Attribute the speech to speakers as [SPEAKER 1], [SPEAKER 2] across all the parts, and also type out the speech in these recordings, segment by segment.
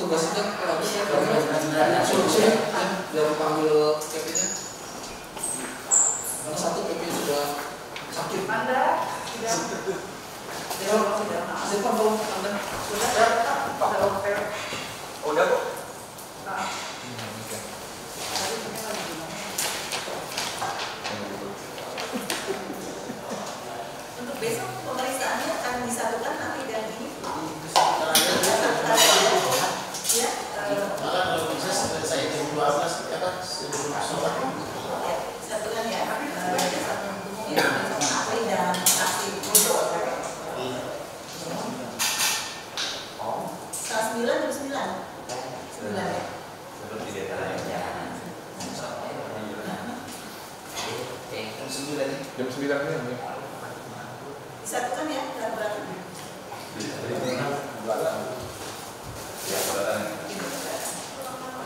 [SPEAKER 1] tugasnya kalau habis ya suruh biar panggil PP-nya. Karena satu PP sudah sakit. Anda tidak. Siapa belum Anda? Sudah Pak. Udah kok.
[SPEAKER 2] Untuk besok pemeriksaannya akan disatukan nanti dan ini. Ya.
[SPEAKER 3] Malah kalau bisa saya jam 12 apa sebelum sholat.
[SPEAKER 2] Satukan ya. Ya. Ahli dan saksi. Saat 9 jam 9. 9 ya.
[SPEAKER 3] Seperti dia tadi. Jam 9 ini.
[SPEAKER 2] Disatukan ya, berat-berat.
[SPEAKER 3] Ya, belakang.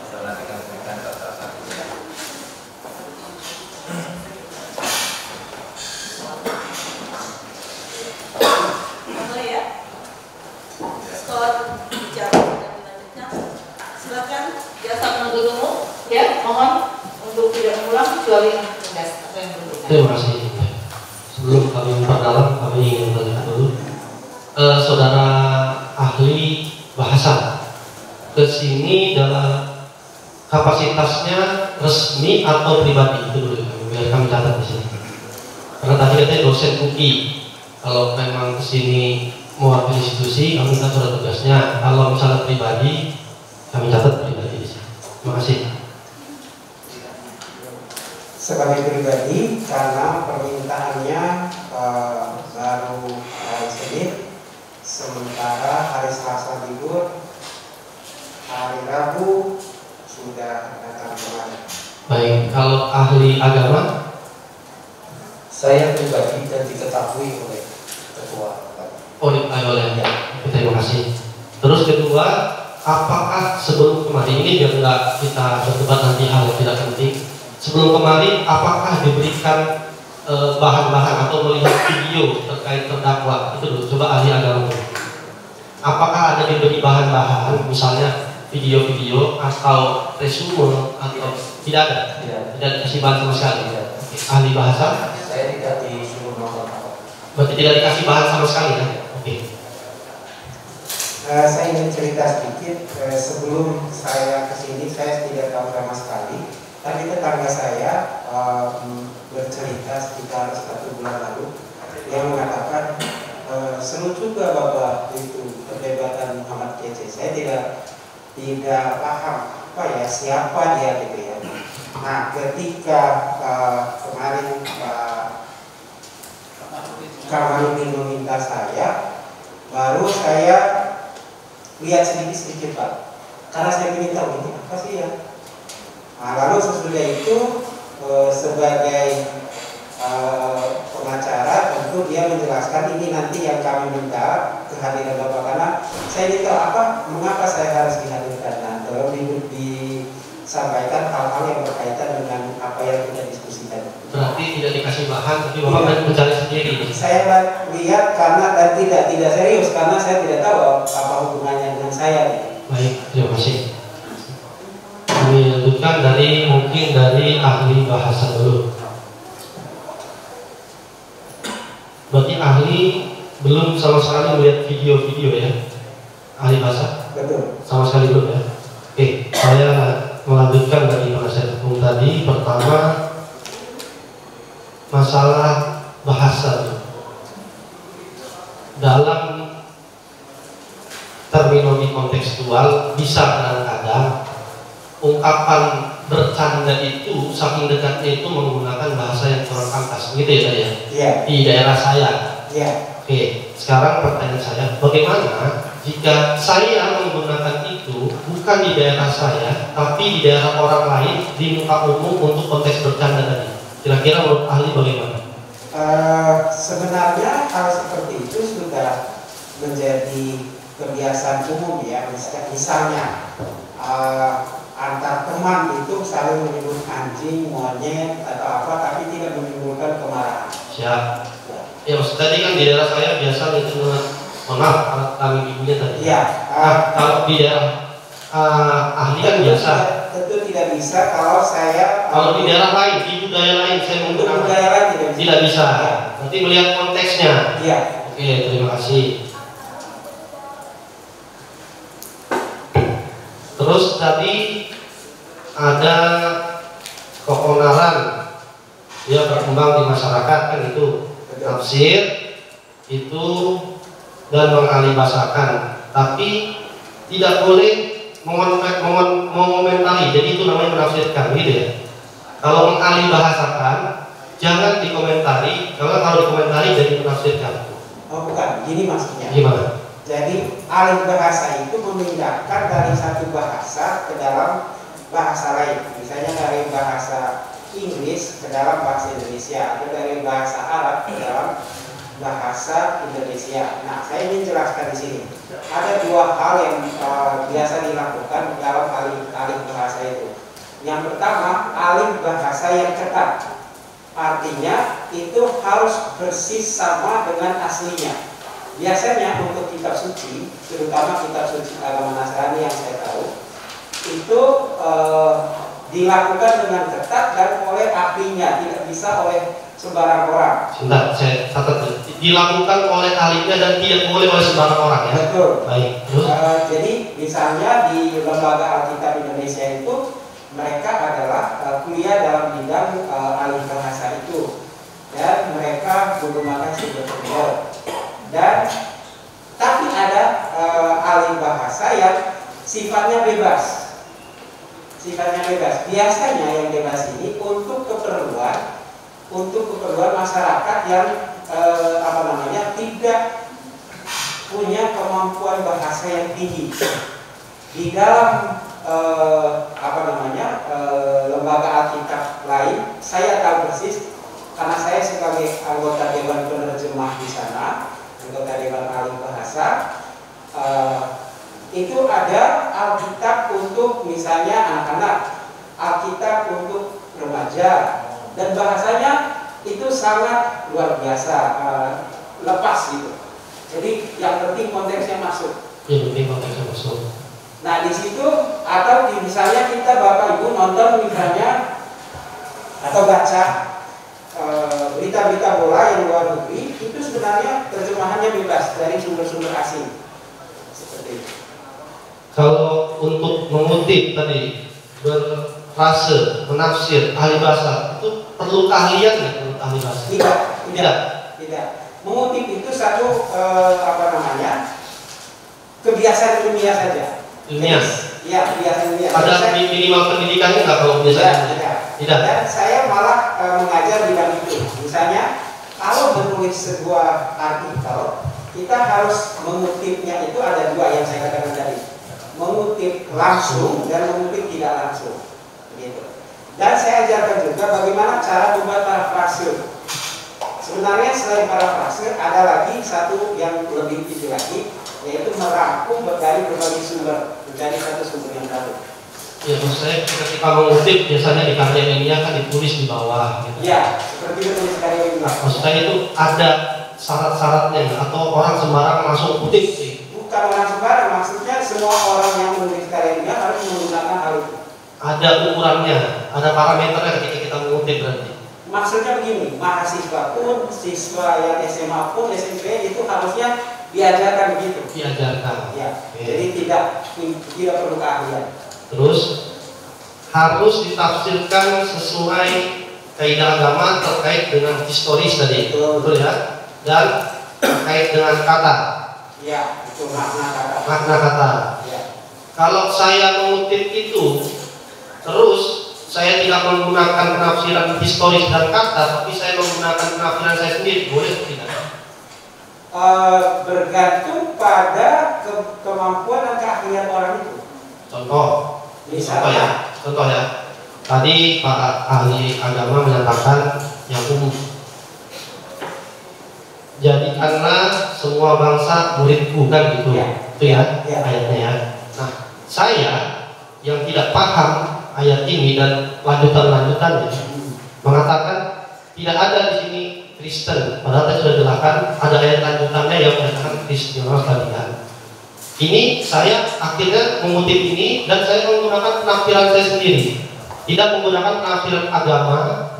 [SPEAKER 3] Kita nanti akan berikan catatan.
[SPEAKER 2] Mulai ya. Skor bicara sudah dilanjutkan. Silakan jasa penuntut umum. Ya, mohon untuk tidak mengulang kecuali tugas atau yang berbeda.
[SPEAKER 4] Terima kasih. Sebelum kami memperdalam, kami ingin bertanya dulu, saudara ahli bahasa kesini dalam kapasitasnya resmi atau pribadi itu dulu, biar kami catat di sini. Karena tadi katanya dosen UI, kalau memang kesini mewakili institusi, kami minta surat tugasnya. Kalau misalnya pribadi, kami catat pribadi di sini. Terima kasih.
[SPEAKER 5] Sebagai pribadi, karena permintaannya baru hari Senin, sementara hari Selasa libur, hari Rabu sudah datang kemarin.
[SPEAKER 4] Baik, kalau ahli agama,
[SPEAKER 6] Saya pribadi dan diketahui oleh ketua.
[SPEAKER 4] boleh ya. Terima kasih. Terus kedua, apakah sebelum kemarin ini biar nggak kita berdebat nanti hal yang tidak penting. Sebelum kemarin, apakah diberikan bahan-bahan atau melihat video terkait terdakwa itu dulu? Coba ahli agama. Apakah ada diberi bahan-bahan, misalnya video-video atau resume atau tidak ada? Tidak dikasih bahan sama sekali. Ahli bahasa?
[SPEAKER 6] Saya tidak disuruh nonton apa.
[SPEAKER 4] Berarti tidak dikasih bahan sama sekali ya? Oke.
[SPEAKER 5] Saya ingin cerita sedikit. Sebelum saya kesini, saya tidak tahu sama sekali. Tapi tetangga saya bercerita sekitar 1 bulan lalu, yang mengatakan seru juga Bapak itu perdebatan Muhammad Kece. Saya tidak paham apa ya siapa dia gitu ya. Nah, ketika kemarin Pak Kamarudin meminta saya, baru saya lihat sedikit-sedikit Pak, karena saya ingin tahu ini apa sih ya. Nah, lalu sesudah itu sebagai pengacara tentu dia menjelaskan ini nanti yang kami minta kehadiran Bapak, karena saya ingin tahu mengapa saya harus dihadirkan. Nah, tolong disampaikan hal-hal yang berkaitan dengan apa yang kita diskusikan.
[SPEAKER 4] Berarti tidak dikasih bahan, tapi Bapak mencari sendiri.
[SPEAKER 5] Saya lihat karena dan tidak serius karena saya tidak tahu apa hubungannya dengan saya.
[SPEAKER 4] Baik, terima kasih. Kami lanjutkan mungkin dari ahli bahasa dulu. Berarti ahli belum sama sekali melihat video-video ya, ahli bahasa?
[SPEAKER 5] Betul.
[SPEAKER 4] Sama sekali belum ya. Oke, saya melanjutkan dari penasihat hukum tadi. Pertama, masalah bahasa. Dalam terminologi kontekstual bisa kadang-kadang ungkapan bercanda itu saking dekatnya itu menggunakan bahasa yang kurang pantas, gitu ya saya?
[SPEAKER 5] Iya.
[SPEAKER 4] Di daerah saya.
[SPEAKER 5] Iya.
[SPEAKER 4] Oke, sekarang pertanyaan saya, bagaimana jika saya menggunakan itu bukan di daerah saya, tapi di daerah orang lain di muka umum untuk konteks bercanda tadi? Kira-kira menurut ahli bagaimana?
[SPEAKER 5] Sebenarnya hal seperti itu sudah menjadi kebiasaan umum ya. Misalnya antar teman itu saling menyebut anjing, monyet atau apa, tapi tidak menimbulkan kemarahan.
[SPEAKER 4] Siap. Ya, maksud tadi kan di daerah saya biasa itu dengan maaf kami ibunya tadi.
[SPEAKER 5] Iya.
[SPEAKER 4] Kalau di daerah ahli kan biasa.
[SPEAKER 5] Tentu tidak bisa kalau saya
[SPEAKER 4] Kalau di daerah lain, di budaya lain saya
[SPEAKER 5] untuk
[SPEAKER 4] menggunakan
[SPEAKER 5] budaya lain
[SPEAKER 4] tidak bisa.
[SPEAKER 5] Ya.
[SPEAKER 4] Nanti melihat konteksnya.
[SPEAKER 5] Iya.
[SPEAKER 4] Oke, terima kasih. Terus tadi ada keonaran ya berkembang di masyarakat kan itu tafsir itu dan mengalihbahasakan, tapi tidak boleh mengomentari, jadi itu namanya menafsirkan gitu ya. Kalau mengalihbahasakan jangan dikomentari, kalau dikomentari jadi menafsirkan.
[SPEAKER 5] Oh bukan, gini maksudnya.
[SPEAKER 4] Gimana?
[SPEAKER 5] Jadi alih bahasa itu memindahkan dari satu bahasa ke dalam bahasa lain. Misalnya dari bahasa Inggris ke dalam bahasa Indonesia, atau dari bahasa Arab ke dalam bahasa Indonesia. Nah, saya ingin jelaskan di sini. Ada dua hal yang biasa dilakukan dalam alih bahasa itu. Yang pertama, alih bahasa yang ketat. Artinya itu harus persis sama dengan aslinya. Biasanya untuk kitab suci, terutama kitab suci agama Nasrani yang saya tahu, itu dilakukan dengan ketat dan oleh ahlinya, tidak bisa oleh sembarang orang.
[SPEAKER 4] Sebentar, saya catat. Dilakukan oleh ahlinya dan tidak boleh oleh sembarang orang ya.
[SPEAKER 5] Betul.
[SPEAKER 4] Baik. Terus?
[SPEAKER 5] Jadi misalnya di Lembaga Alkitab Indonesia itu mereka adalah kuliah dalam bidang alih bahasa itu, dan mereka menggunakan sumber-sumber. Dan tapi ada alih bahasa yang sifatnya bebas. Sifatnya bebas. Biasanya yang bebas ini untuk keperluan masyarakat yang tidak punya kemampuan bahasa yang tinggi. Di dalam lembaga Alkitab lain, saya tahu persis karena saya sebagai anggota Dewan Penerjemah di sana, anggota Dewan Alih Bahasa, itu ada Alkitab untuk misalnya anak-anak, Alkitab untuk remaja, dan bahasanya itu sangat luar biasa, lepas gitu. Jadi yang penting konteksnya masuk.
[SPEAKER 4] Yang penting konteksnya masuk.
[SPEAKER 5] Nah di situ atau misalnya kita Bapak Ibu nonton misalnya atau baca berita-berita bola yang luar negeri, itu sebenarnya terjemahannya bebas dari sumber-sumber asing. Seperti itu.
[SPEAKER 4] Kalau untuk mengutip tadi berfrase, menafsir, ahli bahasa itu perlu keahlian nggak menurut ahli bahasa?
[SPEAKER 5] Tidak. Mengutip itu satu kebiasaan ilmiah saja.
[SPEAKER 4] Ilmiah?
[SPEAKER 5] Iya, kebiasaan ilmiah.
[SPEAKER 4] Ada minimal pendidikannya nggak kalau biasanya? Tidak.
[SPEAKER 5] Dan saya malah mengajar bidang itu. Misalnya, kalau menulis sebuah artikel, kita harus mengutipnya itu ada dua yang saya katakan tadi. Mengutip langsung dan mengutip tidak langsung. Begitu. Dan saya ajarkan juga bagaimana cara membuat parafrase. Sebenarnya selain parafrase ada lagi satu yang lebih tinggi lagi, yaitu merangkum dari berbagai sumber menjadi satu sumber yang baru.
[SPEAKER 4] Ya, maksud saya ketika mengutip biasanya di karya ilmiah kan ditulis di bawah. Gitu.
[SPEAKER 5] Ya, seperti itu tulis karya ilmiah.
[SPEAKER 4] Maksud saya itu ada syarat-syaratnya atau orang sembarang langsung kutip sih?
[SPEAKER 5] Bukan orang sembarang, maksudnya semua orang yang menulis karya ilmiah harus menggunakan hal itu.
[SPEAKER 4] Ada ukurannya, ada parameternya ketika kita mengutip berarti.
[SPEAKER 5] Maksudnya begini, mahasiswa pun, siswa yang SMA pun, SMP itu harusnya diajarkan begitu.
[SPEAKER 4] Diajarkan.
[SPEAKER 5] Ya,
[SPEAKER 4] Oke.
[SPEAKER 5] jadi tidak perlu keahlian.
[SPEAKER 4] Terus harus ditafsirkan sesuai kaidah agama terkait dengan historis tadi, betul ya? Dan terkait dengan kata.
[SPEAKER 5] Ya, itu makna kata.
[SPEAKER 4] Makna kata.
[SPEAKER 5] Ya.
[SPEAKER 4] Kalau saya mengutip itu, terus saya tidak menggunakan penafsiran historis dan kata, tapi saya menggunakan penafsiran saya sendiri, boleh atau tidak?
[SPEAKER 5] Bergantung pada kemampuan dan keahlian orang itu.
[SPEAKER 4] Contoh
[SPEAKER 5] Misalnya,
[SPEAKER 4] ya. Tadi Pak ahli agama menyatakan yang umum. Jadikanlah semua bangsa muridku kan gitu.
[SPEAKER 5] Ya.
[SPEAKER 4] Itu ya,
[SPEAKER 5] Ya.
[SPEAKER 4] ayatnya ya. Nah, saya yang tidak paham ayat ini dan lanjutan-lanjutannya mengatakan tidak ada di sini Kristen. Padahal tadi sudah jelaskan ada ayat lanjutannya yang menyatakan Kristen tadi kan. Ini saya akhirnya mengutip ini dan saya menggunakan penafsiran saya sendiri, tidak menggunakan penafsiran agama.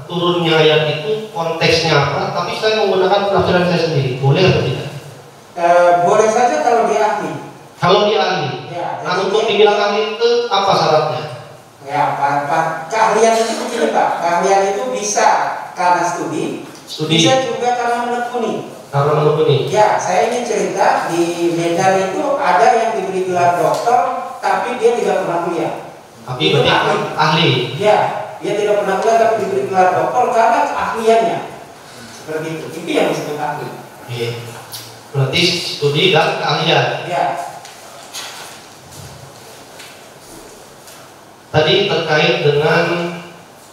[SPEAKER 4] Turunnya ayat itu konteksnya apa, tapi saya menggunakan penafsiran saya sendiri. Boleh atau tidak?
[SPEAKER 5] Boleh saja kalau dia ahli.
[SPEAKER 4] Kalau dia ahli.
[SPEAKER 5] Ya,
[SPEAKER 4] Nah, untuk dibilang ahli itu apa syaratnya?
[SPEAKER 5] Ya, keahlian itu begini Pak. Keahlian itu bisa karena studi, bisa juga karena menekuni.
[SPEAKER 4] Karena menekuni.
[SPEAKER 5] Ya, saya ingin cerita di Medan itu ada yang diberi gelar doktor, tapi dia tidak pernah kuliah.
[SPEAKER 4] Tapi
[SPEAKER 5] itu
[SPEAKER 4] berarti ahli.
[SPEAKER 5] Ya, dia tidak pernah kuliah tapi diberi gelar doktor karena keahliannya. Seperti itu. Itu yang disebut ahli.
[SPEAKER 4] Oke. Berarti studi dan keahlian.
[SPEAKER 5] Ya.
[SPEAKER 4] Tadi terkait dengan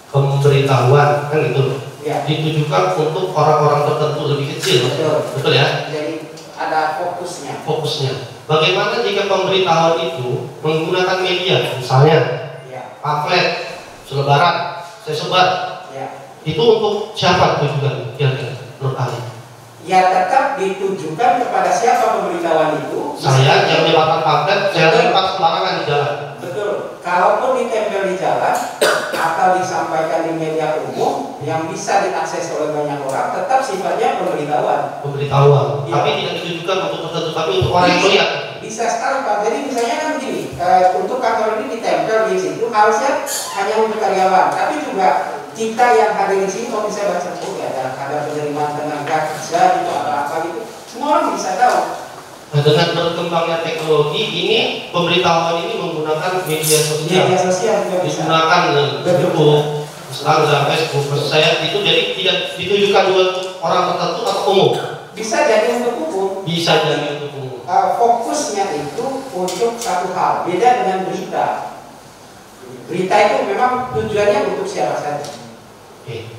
[SPEAKER 4] pemberitahuan kan itu
[SPEAKER 5] Ya.
[SPEAKER 4] ditujukan untuk orang-orang tertentu lebih kecil. Betul ya?
[SPEAKER 5] Jadi ada fokusnya.
[SPEAKER 4] Fokusnya. Bagaimana jika pemberitahuan itu menggunakan media, misalnya
[SPEAKER 5] Ya.
[SPEAKER 4] pamflet, selebaran, saya sebar.
[SPEAKER 5] Ya.
[SPEAKER 4] Itu untuk siapa tujuan kira-kira menurut ahli?
[SPEAKER 5] Ya tetap ditujukan kepada siapa pemberitahuan itu.
[SPEAKER 4] Saya yang menyebarkan pamflet, saya lempar sembarangan di jalan.
[SPEAKER 5] Betul. Kalaupun ditempel di jalan atau disampaikan di media umum yang bisa diakses oleh banyak orang, tetap sifatnya pemberitahuan.
[SPEAKER 4] Pemberitahuan,
[SPEAKER 5] Ya.
[SPEAKER 4] tapi tidak ditujukan untuk tertentu, tapi untuk orang yang melihat.
[SPEAKER 5] Bisa sekali Pak. Jadi misalnya kan begini, untuk kantor ini ditempel di situ harusnya hanya untuk karyawan, tapi juga kita yang hadir di sini kalau bisa baca buku ya, ada penerimaan tenaga kerja gitu apa gitu, semua orang bisa tahu.
[SPEAKER 4] Nah, dengan berkembangnya teknologi ini, pemberitahuan ini menggunakan media sosial.
[SPEAKER 5] Media sosial juga bisa.
[SPEAKER 4] Digunakan Facebook, Instagram, Facebook, saya itu jadi tidak ditujukan juga untuk orang tertentu atau umum.
[SPEAKER 5] Bisa jadi untuk umum.
[SPEAKER 4] Bisa jadi untuk umum.
[SPEAKER 5] Fokusnya itu untuk satu hal, beda dengan berita. Berita itu memang tujuannya untuk siapa saja.
[SPEAKER 4] Oke.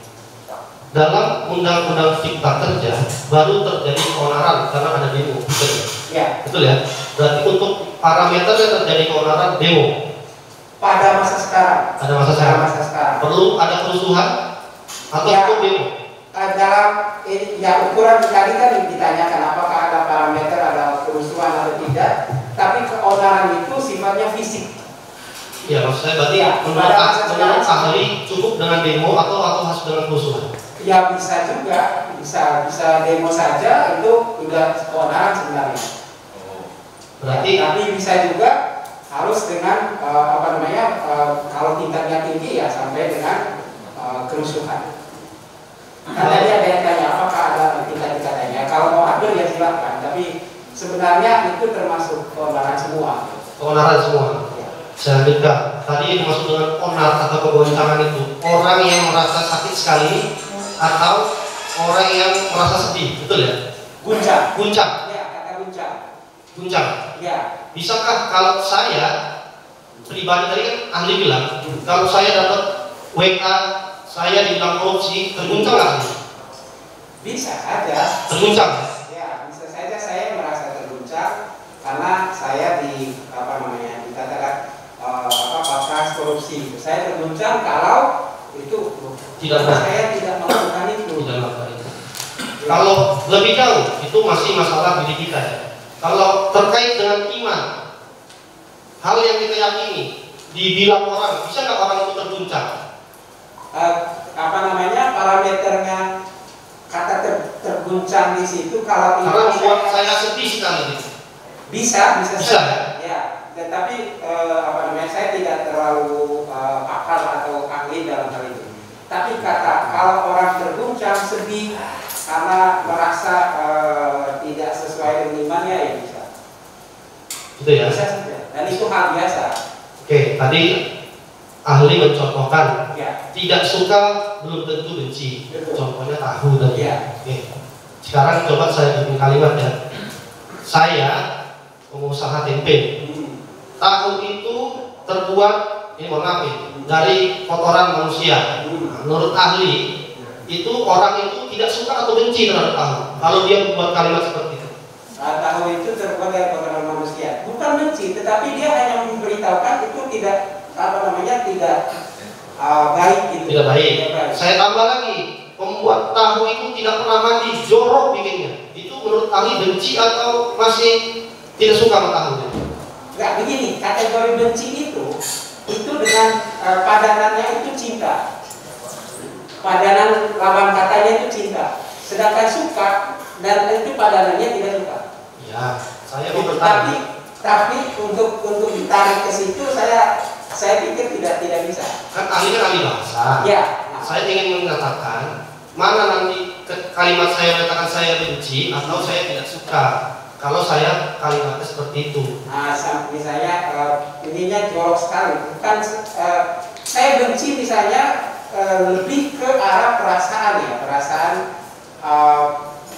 [SPEAKER 4] Dalam undang-undang cipta kerja baru terjadi keonaran karena ada demo, betul ya?
[SPEAKER 5] Ya.
[SPEAKER 4] Betul ya? Berarti untuk parameternya terjadi keonaran demo.
[SPEAKER 5] Pada masa sekarang.
[SPEAKER 4] Ada masa sekarang. Perlu ada kerusuhan atau
[SPEAKER 5] Ya.
[SPEAKER 4] cukup demo?
[SPEAKER 5] Dalam ya ukuran tadi kan ditanyakan apakah ada parameter, ada kerusuhan atau tidak. Tapi keonaran itu sifatnya fisik.
[SPEAKER 4] Ya, maksud saya berarti
[SPEAKER 5] Ya,
[SPEAKER 4] menurut
[SPEAKER 5] pada
[SPEAKER 4] ahli cukup dengan demo atau harus dengan kerusuhan?
[SPEAKER 5] Ya bisa juga, bisa demo saja itu juga keonaran sebenarnya.
[SPEAKER 4] Berarti
[SPEAKER 5] Ya, tapi bisa juga harus dengan kalau tingkatnya tinggi ya sampai dengan kerusuhan. Nah, tadi ada yang tanya apakah ada tingkat-tingkatannya. Kalau mau atur ya silakan, tapi sebenarnya itu termasuk keonaran semua.
[SPEAKER 4] keonaran semua.
[SPEAKER 5] Ya.
[SPEAKER 4] Saya lanjutkan. Tadi dimaksud dengan onar atau kegoncangan itu orang yang merasa sakit sekali atau orang yang merasa sedih, betul ya?
[SPEAKER 5] Guncang.
[SPEAKER 4] Guncang.
[SPEAKER 5] Ya, kata guncang.
[SPEAKER 4] Guncang.
[SPEAKER 5] Ya.
[SPEAKER 4] Bisakah kalau saya pribadi tadi kan ahli bilang, kalau saya dapat WA saya dibilang korupsi, terguncang nggak?
[SPEAKER 5] Bisa aja.
[SPEAKER 4] Terguncang.
[SPEAKER 5] Ya, bisa saja saya merasa terguncang karena saya dikatakan bekas korupsi. Saya terguncang kalau itu saya tidak melakukan itu.
[SPEAKER 4] Tidak melakukan itu. Kalau lebih jauh itu masih masalah diri kita ya. Kalau terkait dengan iman, hal yang kita yakini dibilang orang, bisa nggak orang itu terguncang?
[SPEAKER 5] Parameternya kata terguncang di situ kalau
[SPEAKER 4] Karena
[SPEAKER 5] itu
[SPEAKER 4] membuat saya sedih sekali gitu.
[SPEAKER 5] bisa
[SPEAKER 4] Bisa.
[SPEAKER 5] ya, tetapi saya tidak terlalu pakar atau ahli dalam hal itu. Tapi kalau orang terguncang sedih karena merasa tidak sesuai dengan imannya ya bisa.
[SPEAKER 4] Gitu ya.
[SPEAKER 5] Bisa saja. Dan itu hal biasa.
[SPEAKER 4] Oke, tadi ahli mencontohkan
[SPEAKER 5] Ya.
[SPEAKER 4] tidak suka belum tentu benci.
[SPEAKER 5] Betul.
[SPEAKER 4] Contohnya tahu tadi.
[SPEAKER 5] Ya.
[SPEAKER 4] Oke. Sekarang coba saya bikin kalimat ya. Saya pengusaha tempe. Tahu itu terbuat dari kotoran manusia. Menurut ahli itu orang itu tidak suka atau benci terhadap tahu. Kalau dia membuat kalimat seperti itu.
[SPEAKER 5] Tahu itu terbuat dari kotoran manusia. Bukan benci, tetapi dia hanya memberitahukan itu tidak baik gitu.
[SPEAKER 4] Tidak baik. Saya tambah lagi, pembuat tahu itu tidak pernah mandi, jorok bikinnya. Itu menurut ahli benci atau masih tidak suka sama tahu?
[SPEAKER 5] Enggak begini, kategori benci itu dengan padanannya itu cinta. Padanan lawan katanya itu cinta. Sedangkan suka dan itu padanannya tidak suka.
[SPEAKER 4] Ya, saya mau bertanya.
[SPEAKER 5] Tapi untuk ditarik ke situ saya pikir tidak bisa.
[SPEAKER 4] Kan ahli bahasa.
[SPEAKER 5] Ya.
[SPEAKER 4] Saya ingin mengatakan mana nanti kalimat saya mengatakan saya benci atau saya tidak suka. Kalau saya kalimatnya seperti itu.
[SPEAKER 5] Nah, misalnya ininya jorok sekali. Bukan saya benci misalnya lebih ke arah perasaan ya,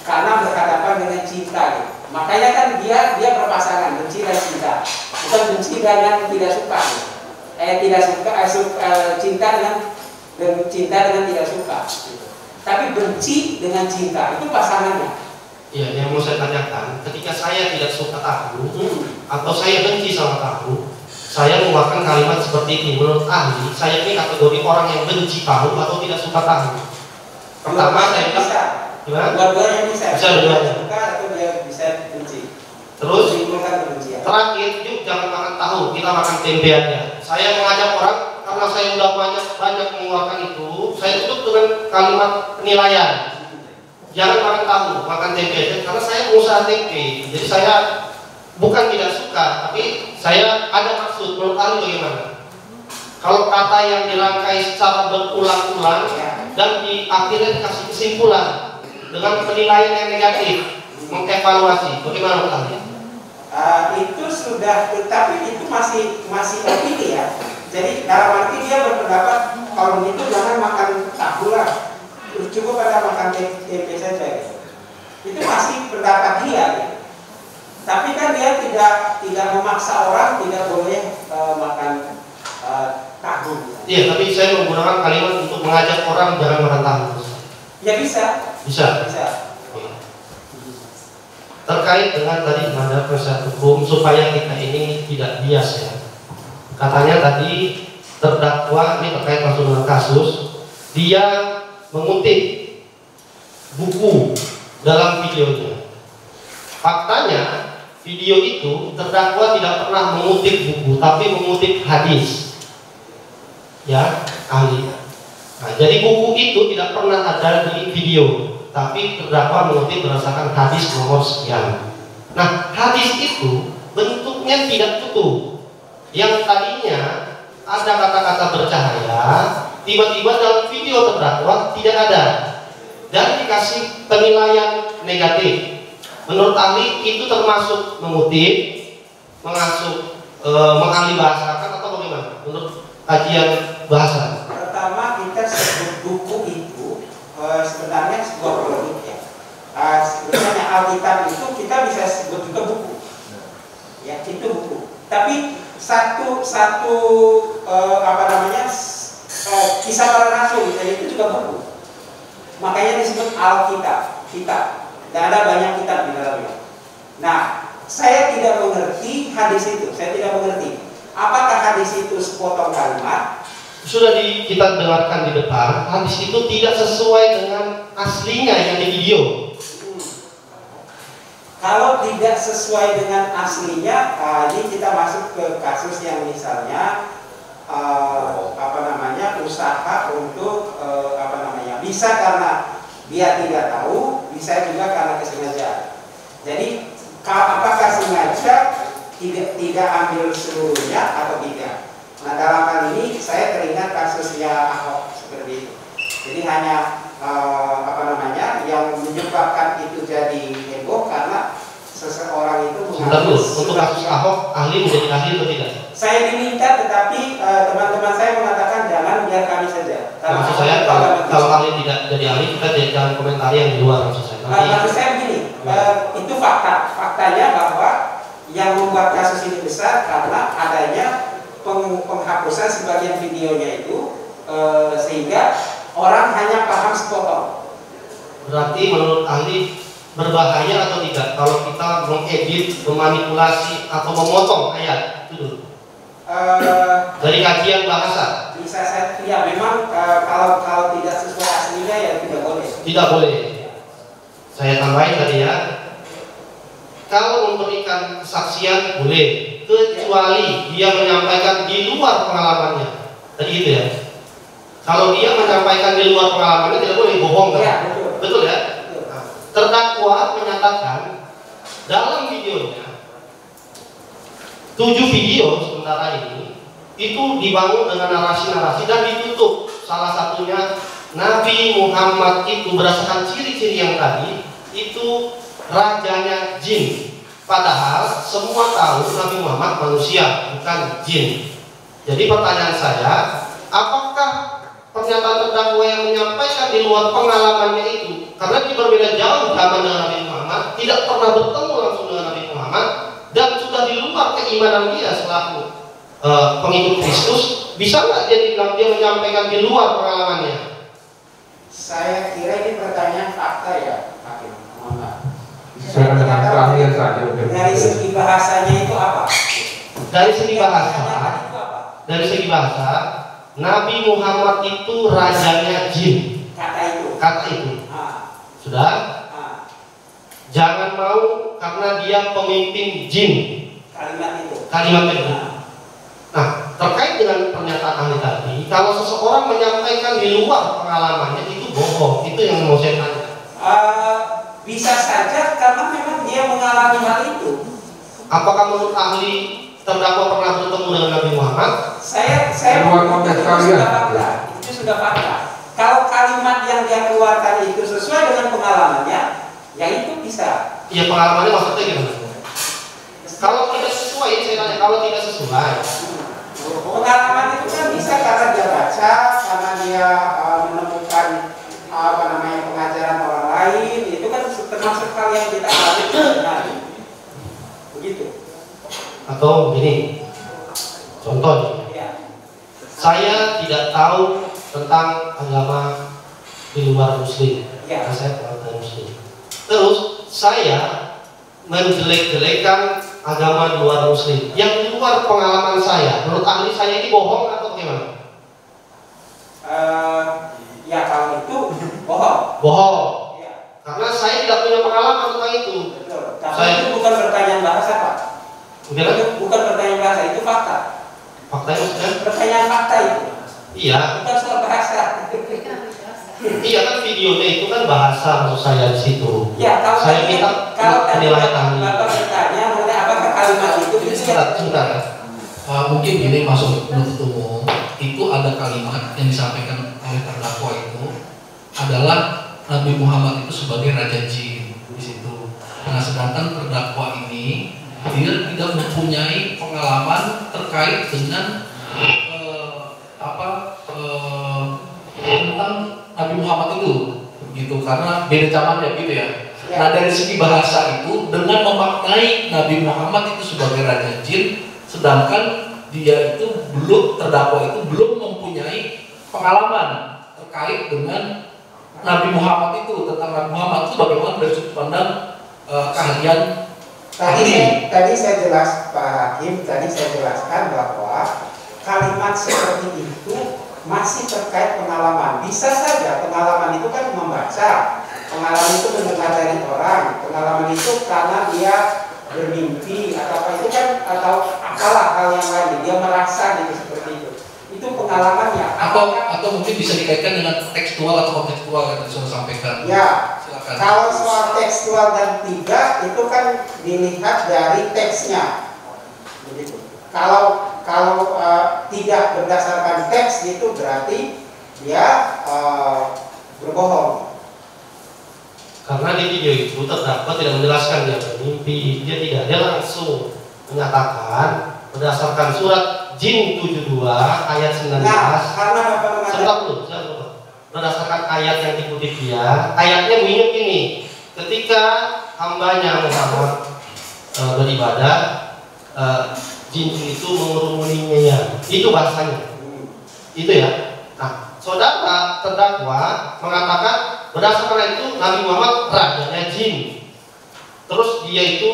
[SPEAKER 5] karena berhadapan dengan cinta gitu. Makanya kan dia berpasangan benci dan cinta, bukan benci dengan tidak suka gitu. Tidak suka cinta dengan tidak suka gitu. Tapi benci dengan cinta itu pasangannya.
[SPEAKER 4] Iya, yang mau saya tanyakan, ketika saya tidak suka tahu atau saya benci sama tahu, saya mengeluarkan kalimat seperti ini. Menurut ahli, saya ini kategori orang yang benci tahu atau tidak suka tahu. Pertama, saya
[SPEAKER 5] bisa.
[SPEAKER 4] Gimana?
[SPEAKER 5] Dua-duanya bisa.
[SPEAKER 4] Bisa dua-duanya.
[SPEAKER 5] Suka atau dia bisa benci.
[SPEAKER 4] Terus,
[SPEAKER 5] terakhir,
[SPEAKER 4] yuk jangan makan tahu, kita makan tempe aja. Saya mengajak orang karena saya sudah banyak mengeluarkan itu, saya tutup dengan kalimat penilaian. Jangan makan tahu, makan tempe aja. Karena saya pengusaha tempe, jadi saya bukan tidak suka, tapi saya ada maksud. Menurut ahli bagaimana? Kalau kata yang dirangkai secara berulang-ulang dan di akhirnya dikasih kesimpulan dengan penilaian yang negatif, mengevaluasi, bagaimana menurut ahli?
[SPEAKER 5] Itu sudah, tapi itu masih opini ya. Jadi dalam arti dia berpendapat kalau begitu jangan makan tahu lah, cukup ada makan tempe saja gitu. Itu masih pendapat dia gitu. Tapi kan dia tidak memaksa orang tidak boleh makan tahu.
[SPEAKER 4] Iya, tapi saya menggunakan kalimat untuk mengajak orang jangan makan tahu.
[SPEAKER 5] Ya bisa.
[SPEAKER 4] Bisa. Terkait dengan tadi mandat penasihat hukum supaya kita ini tidak bias ya. Katanya tadi terdakwa ini terkait langsung dengan kasus, dia mengutip buku dalam videonya. Faktanya video itu terdakwa tidak pernah mengutip buku, tapi mengutip hadis. Ya, ahli. Nah, jadi buku itu tidak pernah ada di video, tapi terdakwa mengutip berdasarkan hadis nomor sekian. Nah, hadis itu bentuknya tidak utuh. Yang tadinya ada kata-kata bercahaya, tiba-tiba dalam video terdakwa tidak ada dan dikasih penilaian negatif. Menurut ahli itu termasuk mengutip, mengalih bahasakan atau bagaimana? Menurut kajian bahasa.
[SPEAKER 5] Pertama kita sebut buku itu sebenarnya sebuah produk ya. Sebenarnya Alkitab itu kita bisa sebut juga buku. Ya, itu buku. Tapi satu kisah para rasul itu juga buku. Makanya disebut Alkitab, kitab. Dan ada banyak kitab di dalamnya. Nah, saya tidak mengerti hadis itu. Saya tidak mengerti. Apakah hadis itu sepotong kalimat?
[SPEAKER 4] Sudah kita dengarkan di depan, hadis itu tidak sesuai dengan aslinya yang di video.
[SPEAKER 5] Kalau tidak sesuai dengan aslinya, ini kita masuk ke kasus yang misalnya usaha untuk bisa karena dia tidak tahu, bisa juga karena kesengajaan. Jadi apakah sengaja tidak ambil seluruhnya atau tidak? Nah, dalam hal ini saya teringat kasusnya Ahok seperti itu. Jadi hanya yang menyebabkan itu jadi heboh karena seseorang itu
[SPEAKER 4] mengaku. Untuk kasus Ahok, ahli menjadi ahli atau tidak?
[SPEAKER 5] Saya diminta, tetapi teman-teman saya mengatakan jangan, biar kami saja.
[SPEAKER 4] Maksud saya kalau ahli tidak jadi ahli, kita jangan komentari yang di luar maksud saya.
[SPEAKER 5] Maksud saya begini, itu faktanya bahwa yang membuat kasus ini besar karena adanya penghapusan sebagian videonya itu, sehingga orang hanya paham sepotong. Berarti
[SPEAKER 4] menurut ahli berbahaya atau tidak kalau kita mengedit, memanipulasi atau memotong ayat itu dulu? Dari kajian bahasa.
[SPEAKER 5] Bisa saya, ya memang kalau tidak sesuai aslinya ya tidak boleh.
[SPEAKER 4] Tidak boleh. Saya tambahin tadi ya. Kalau memberikan kesaksian boleh, kecuali dia menyampaikan di luar pengalamannya. Tadi gitu ya. Kalau dia menyampaikan di luar pengalamannya tidak boleh bohong kan?
[SPEAKER 5] Ya, betul.
[SPEAKER 4] Betul ya? Nah, terdakwa menyatakan dalam videonya 7 video sementara ini itu dibangun dengan narasi-narasi dan ditutup. Salah satunya Nabi Muhammad itu berdasarkan ciri-ciri yang tadi itu rajanya jin. Padahal semua tahu Nabi Muhammad manusia bukan jin. Jadi pertanyaan saya, apakah pernyataan terdakwa yang menyampaikan di luar pengalamannya itu, karena dia berbeda jauh zaman dengan Nabi Muhammad, tidak pernah bertemu langsung dengan Nabi Muhammad, dan sudah di luar keimanan dia selaku pengikut Kristus, bisa nggak dia dibilang dia menyampaikan di luar pengalamannya?
[SPEAKER 5] Saya kira ini pertanyaan fakta ya, Hakim. Mohon maaf.
[SPEAKER 7] Saya dengan keahlian saja.
[SPEAKER 5] Dari segi bahasanya itu apa?
[SPEAKER 4] Dari segi bahasa,
[SPEAKER 5] Itu apa?
[SPEAKER 4] dari segi bahasa, Nabi Muhammad itu rajanya jin.
[SPEAKER 5] Kata itu.
[SPEAKER 4] Kata itu. Sudah? Jangan mau karena dia pemimpin jin.
[SPEAKER 5] Kalimat itu.
[SPEAKER 4] Kalimat itu. Nah, terkait dengan pernyataan ahli tadi, kalau seseorang menyampaikan di luar pengalamannya itu bohong. Itu yang mau saya tanya.
[SPEAKER 5] Bisa saja karena memang dia mengalami hal itu.
[SPEAKER 4] Apakah menurut ahli terdakwa pernah bertemu dengan Nabi Muhammad?
[SPEAKER 5] Saya
[SPEAKER 7] Luar konteks
[SPEAKER 5] itu
[SPEAKER 7] kalian.
[SPEAKER 5] sudah fakta. Itu sudah fakta. Kalau kalimat yang dia keluarkan itu sesuai dengan pengalamannya, ya itu bisa.
[SPEAKER 4] Iya, pengalamannya maksudnya gimana? Kalau tidak sesuai, saya tanya, kalau tidak sesuai.
[SPEAKER 5] Pengalaman itu kan bisa karena dia baca, karena dia menemukan pengajaran orang lain, itu kan termasuk hal yang kita alami sehari-hari. Begitu.
[SPEAKER 4] Atau begini, contoh,
[SPEAKER 5] Ya.
[SPEAKER 4] saya tidak tahu tentang agama di luar Muslim.
[SPEAKER 5] Ya.
[SPEAKER 4] Karena saya bukan Muslim. Terus saya menjelek-jelekan agama di luar Muslim yang di luar pengalaman saya. Menurut ahli saya ini bohong atau bagaimana?
[SPEAKER 5] Ya kalau itu bohong.
[SPEAKER 4] Bohong.
[SPEAKER 5] Ya.
[SPEAKER 4] Karena saya tidak punya pengalaman tentang itu.
[SPEAKER 5] Betul. Tapi
[SPEAKER 4] Saya-
[SPEAKER 5] itu bukan pertanyaan bahasa, Pak.
[SPEAKER 4] Bagaimana?
[SPEAKER 5] Itu bukan pertanyaan bahasa, itu fakta.
[SPEAKER 4] Faktanya maksudnya?
[SPEAKER 5] Pertanyaan fakta itu.
[SPEAKER 4] Iya.
[SPEAKER 5] Bukan soal bahasa.
[SPEAKER 4] Iya kan videonya itu kan bahasa maksud saya di situ.
[SPEAKER 5] Ya, kalau
[SPEAKER 4] Saya
[SPEAKER 5] tadi-
[SPEAKER 4] minta
[SPEAKER 5] kalau tadi
[SPEAKER 4] penilaian ahli.
[SPEAKER 5] Bapak bertanya mengenai apakah kalimat itu
[SPEAKER 4] Sebentar, sebentar.
[SPEAKER 8] Mungkin ini masuk penuntut umum itu ada kalimat yang disampaikan oleh terdakwa itu adalah Nabi Muhammad itu sebagai raja jin di situ. Nah, sedangkan terdakwa ini dia tidak mempunyai pengalaman terkait dengan tentang Nabi Muhammad itu gitu, karena beda zaman ya gitu ya. Nah, dari segi bahasa itu dengan memaknai Nabi Muhammad itu sebagai raja jin, sedangkan dia itu terdakwa itu belum mempunyai pengalaman terkait dengan Nabi Muhammad itu, tentang Nabi Muhammad itu bagaimana dari sudut pandang keahlian
[SPEAKER 5] Tadi saya jelas, Pak Hakim, tadi saya jelaskan bahwa kalimat seperti itu masih terkait pengalaman. Bisa saja pengalaman itu kan membaca, pengalaman itu mendengar dari orang, pengalaman itu karena dia bermimpi atau apa itu kan, atau apalah hal yang lain, dia merasa gitu seperti itu. Itu pengalamannya.
[SPEAKER 8] atau mungkin bisa dikaitkan dengan tekstual atau kontekstual yang tadi sudah sampaikan.
[SPEAKER 5] Ya.
[SPEAKER 8] Silakan.
[SPEAKER 5] Kalau soal tekstual dan tidak itu kan dilihat dari teksnya. Begitu. Kalau tidak berdasarkan teks itu berarti dia berbohong.
[SPEAKER 4] Karena di video itu terdakwa tidak menjelaskan dia bermimpi, dia langsung menyatakan berdasarkan surat Jin 72 ayat 19.
[SPEAKER 5] Nah, karena Bapak mengatakan
[SPEAKER 4] Sebentar dulu, berdasarkan ayat yang dikutip dia, ayatnya bunyi begini: ketika hambanya Muhammad beribadah, jin itu mengerumuninya. Itu bahasanya. Itu ya. Nah, saudara terdakwa mengatakan berdasarkan itu Nabi Muhammad rajanya jin. Terus dia itu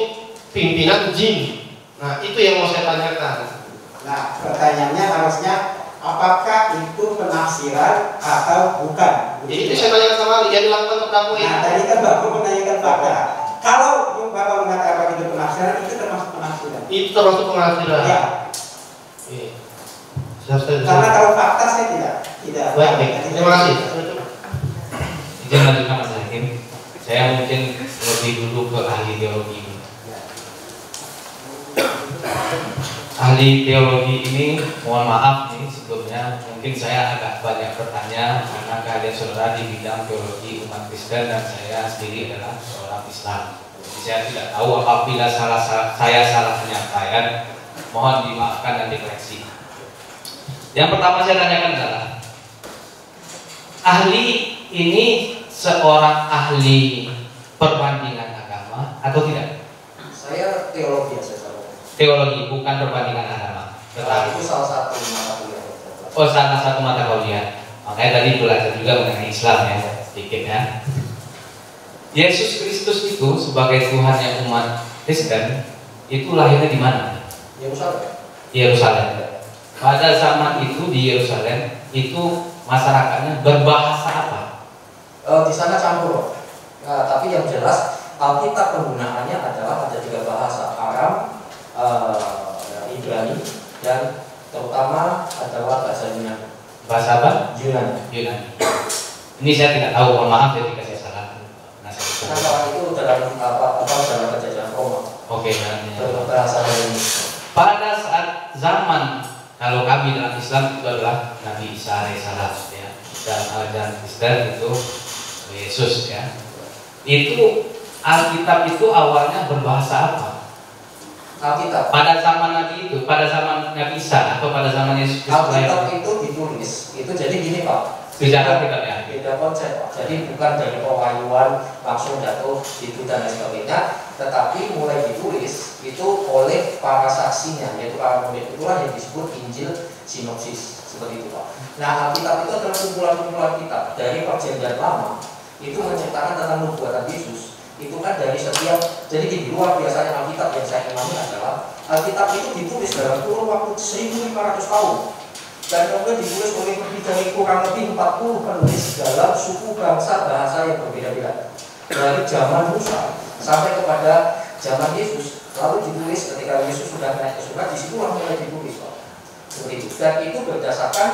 [SPEAKER 4] pimpinan jin. Nah, itu yang mau saya tanyakan.
[SPEAKER 5] Nah, pertanyaannya harusnya apakah itu penafsiran atau bukan?
[SPEAKER 4] Jadi itu saya tanyakan sama Ali, yang dilakukan terdakwa
[SPEAKER 5] Nah,
[SPEAKER 4] itu.
[SPEAKER 5] tadi kan Bapak menanyakan fakta. kalau Bapak mengatakan itu penafsiran, itu termasuk penafsiran.
[SPEAKER 4] Itu termasuk penafsiran.
[SPEAKER 5] Ya.
[SPEAKER 4] Oke.
[SPEAKER 5] Karena kalau fakta saya tidak.
[SPEAKER 4] Baik. Terima kasih.
[SPEAKER 9] Izin lanjutkan Mas Hakim. Saya mungkin lebih dulu ke ahli teologi. Ahli teologi ini, mohon maaf nih sebelumnya, mungkin saya agak banyak bertanya karena kalian saudara di bidang teologi umat Kristen dan saya sendiri adalah seorang Islam. Jadi saya tidak tahu apabila saya salah penyampaian, mohon dimaafkan dan dikoreksi. Yang pertama saya tanyakan adalah, ahli ini seorang ahli perbandingan agama atau tidak?
[SPEAKER 6] Saya teologi ya, saya tahu.
[SPEAKER 9] Teologi, bukan perbandingan agama.
[SPEAKER 6] Itu salah satu mata kuliah.
[SPEAKER 9] Oh, salah satu mata kuliah. Makanya tadi belajar juga mengenai Islam ya, sedikit ya. Yesus Kristus itu sebagai Tuhan yang umat Kristen itu lahirnya di mana?
[SPEAKER 6] Yerusalem.
[SPEAKER 9] Yerusalem. Pada zaman itu di Yerusalem itu masyarakatnya berbahasa apa?
[SPEAKER 6] Di sana campur. Nah, tapi yang jelas Alkitab penggunaannya adalah ada 3 bahasa, Aram, Ibrani, dan terutama adalah bahasa Yunani.
[SPEAKER 9] Bahasa apa?
[SPEAKER 6] Yunani.
[SPEAKER 9] Yunani. Ini saya tidak tahu, mohon maaf jika saya salah.
[SPEAKER 6] Karena itu dalam dalam penjajahan Roma.
[SPEAKER 9] Oke,
[SPEAKER 6] bahasa Indonesia.
[SPEAKER 9] Pada saat zaman, kalau kami dalam Islam itu adalah Nabi Isa alaihissalam ya, dan ajaran Kristen itu Yesus ya. Itu Alkitab itu awalnya berbahasa apa?
[SPEAKER 6] Alkitab.
[SPEAKER 9] Pada zaman Nabi itu, pada zaman Nabi Isa atau pada zaman Yesus Kristus?
[SPEAKER 6] Alkitab itu ditulis. Itu jadi gini Pak.
[SPEAKER 9] Bicara Alkitab ya.
[SPEAKER 6] Beda konsep Pak. Jadi bukan dari pewahyuan langsung jatuh itu dan lain sebagainya, tetapi mulai ditulis itu oleh para saksinya, yaitu para murid itulah yang disebut Injil sinopsis seperti itu Pak. Nah Alkitab itu adalah kumpulan-kumpulan kitab dari Perjanjian Lama itu menceritakan tentang nubuatan Yesus. Itu kan dari setiap, jadi di luar biasanya Alkitab yang saya imami adalah Alkitab itu ditulis dalam kurun waktu 1500 tahun dan kemudian ditulis oleh lebih dari kurang lebih 40 penulis dalam suku bangsa bahasa yang berbeda-beda dari zaman Musa sampai kepada zaman Yesus, lalu ditulis ketika Yesus sudah naik ke surga, disitulah mulai ditulis Pak. Seperti itu. Dan itu berdasarkan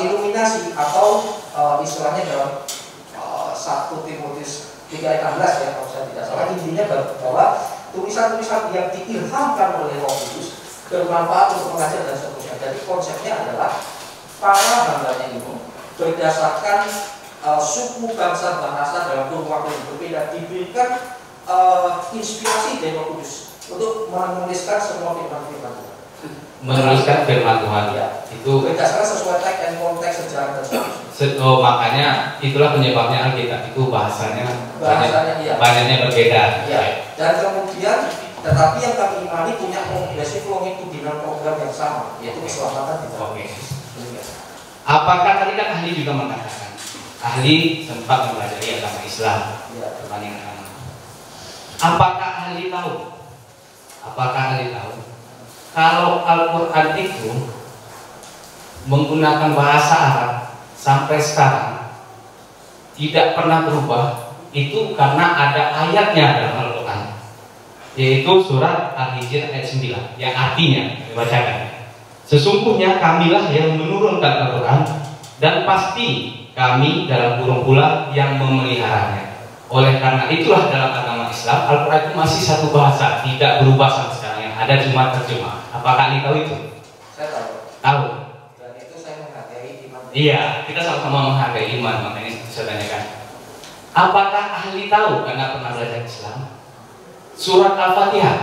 [SPEAKER 6] iluminasi atau istilahnya dalam 1 Timotius 3 ayat 16 ya, kalau saya tidak salah, intinya bahwa tulisan-tulisan yang diilhamkan oleh Roh Kudus bermanfaat untuk mengajar dan seterusnya. Jadi konsepnya adalah para hambanya itu berdasarkan suku bangsa bahasa dalam kurun waktu yang berbeda diberikan inspirasi dari Roh Kudus untuk menuliskan semua firman-firman Tuhan.
[SPEAKER 9] Menuliskan firman Tuhan
[SPEAKER 6] Ya.
[SPEAKER 9] itu
[SPEAKER 6] berdasarkan sesuai teks dan konteks sejarah dan seterusnya.
[SPEAKER 9] Oh, makanya itulah penyebabnya Alkitab itu bahasanya
[SPEAKER 6] Iya.
[SPEAKER 9] banyaknya berbeda.
[SPEAKER 6] Ya. Dan kemudian tetapi yang kami imani punya progresif longitudinal program yang sama, yaitu keselamatan di dalam
[SPEAKER 9] Oke.
[SPEAKER 6] Yesus.
[SPEAKER 9] Apakah tadi kan ahli juga mengatakan ahli sempat mempelajari agama Islam berbanding agama. Apakah ahli tahu? Kalau Al-Quran itu menggunakan bahasa Arab sampai sekarang tidak pernah berubah, itu karena ada ayatnya dalam Al-Quran, yaitu surat Al-Hijr ayat 9 yang artinya dibacakan, sesungguhnya kamilah yang menurunkan Al-Quran dan pasti kami dalam kurung pula yang memeliharanya. Oleh karena itulah dalam agama Islam Al-Quran itu masih satu bahasa, tidak berubah sampai sekarang, yang ada cuma terjemah. Apakah Anda tahu itu?
[SPEAKER 6] Saya tahu.
[SPEAKER 9] Tahu.
[SPEAKER 6] Dan itu saya menghargai iman.
[SPEAKER 9] Iya, kita sama-sama menghargai iman, makanya saya tanyakan. Apakah ahli tahu karena pernah belajar Islam? Surat Al-Fatihah?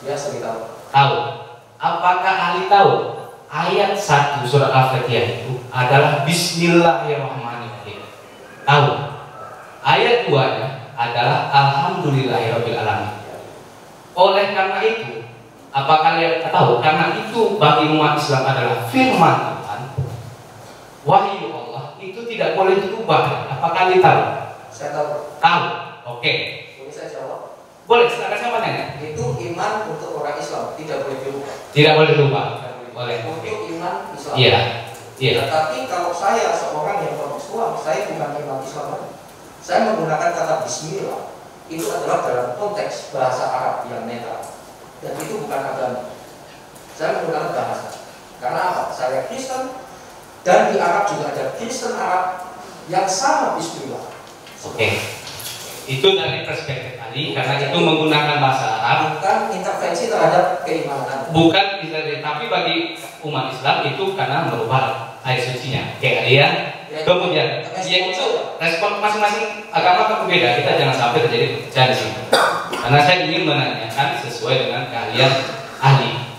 [SPEAKER 6] Ya, saya tahu.
[SPEAKER 9] Tahu. Apakah ahli tahu ayat 1 surat Al-Fatihah itu adalah Bismillahirrahmanirrahim? Tahu. Ayat 2-nya adalah Alhamdulillahirabbil alamin. Oleh karena itu, apakah kalian tahu? Karena itu bagi umat Islam adalah firman Tuhan, wahyu Allah, itu tidak boleh dirubah. Apakah kalian tahu?
[SPEAKER 6] Saya tahu.
[SPEAKER 9] Tahu. Oke.
[SPEAKER 6] Boleh saya jawab?
[SPEAKER 9] Boleh. Silakan siapa nanya?
[SPEAKER 6] Itu iman untuk orang Islam tidak boleh dirubah.
[SPEAKER 9] Tidak boleh dirubah. Boleh.
[SPEAKER 6] Untuk iman Islam.
[SPEAKER 9] Iya. Iya.
[SPEAKER 6] Tetapi kalau saya seorang yang non-Islam, saya bukan iman Islam lagi. Saya menggunakan kata Bismillah. itu adalah dalam konteks bahasa Arab yang netral, dan itu bukan agama. Saya menggunakan bahasa karena apa? Saya Kristen, dan di Arab juga ada Kristen Arab yang sama Bismillah.
[SPEAKER 9] Oke. Itu dari perspektif Ali, karena itu menggunakan bahasa Arab.
[SPEAKER 6] Bukan intervensi terhadap keimanan.
[SPEAKER 9] Bukan intervensi, tapi bagi umat Islam itu karena merubah ayat sucinya. Oke, Ali ya. Kemudian, yang itu respon masing-masing agama kan berbeda. Kita jangan sampai terjadi perpecahan di sini. Karena saya ingin menanyakan sesuai dengan keahlian ahli.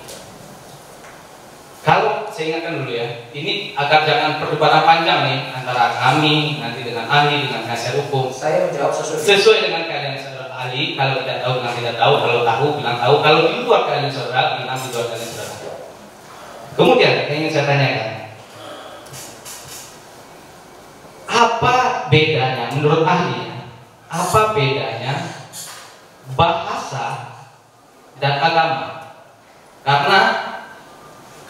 [SPEAKER 9] Kalau saya ingatkan dulu ya, ini agar jangan perdebatan panjang nih antara kami nanti dengan ahli dengan penasihat hukum.
[SPEAKER 6] Saya menjawab
[SPEAKER 9] sesuai dengan keadaan saudara ahli. Kalau tidak tahu bilang tidak tahu, kalau tahu bilang tahu. Kalau di luar keadaan saudara bilang di luar keadaan saudara. Kemudian yang ingin saya tanyakan, apa bedanya menurut ahli? Apa bedanya bahasa dan agama? Karena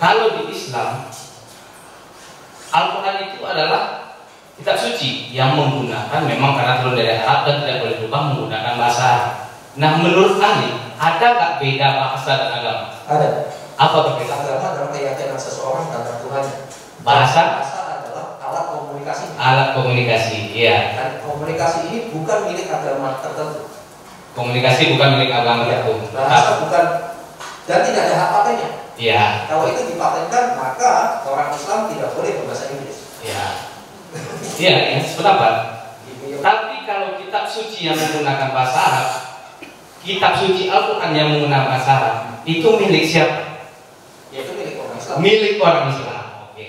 [SPEAKER 9] kalau di Islam, Al-Quran itu adalah kitab suci yang menggunakan memang karena turun dari Arab dan tidak boleh berubah menggunakan bahasa Arab. Nah, menurut ahli, ada nggak beda bahasa dan agama?
[SPEAKER 6] Ada.
[SPEAKER 9] Apa perbedaan?
[SPEAKER 6] Agama adalah keyakinan seseorang terhadap Tuhan.
[SPEAKER 9] Bahasa
[SPEAKER 6] adalah alat komunikasi.
[SPEAKER 9] Alat komunikasi, iya.
[SPEAKER 6] Dan komunikasi ini bukan milik agama tertentu.
[SPEAKER 9] Komunikasi bukan milik agama tertentu.
[SPEAKER 6] Bahasa bukan, dan tidak ada hak patennya.
[SPEAKER 9] Iya.
[SPEAKER 6] Kalau itu dipatenkan, maka orang Islam tidak boleh berbahasa Inggris.
[SPEAKER 9] Iya. Iya, ya, sependapat. Tapi kalau kitab suci yang menggunakan bahasa Arab, kitab suci Al-Quran yang menggunakan bahasa Arab, itu milik siapa?
[SPEAKER 6] Yaitu milik orang Islam.
[SPEAKER 9] Milik orang Islam. Oke.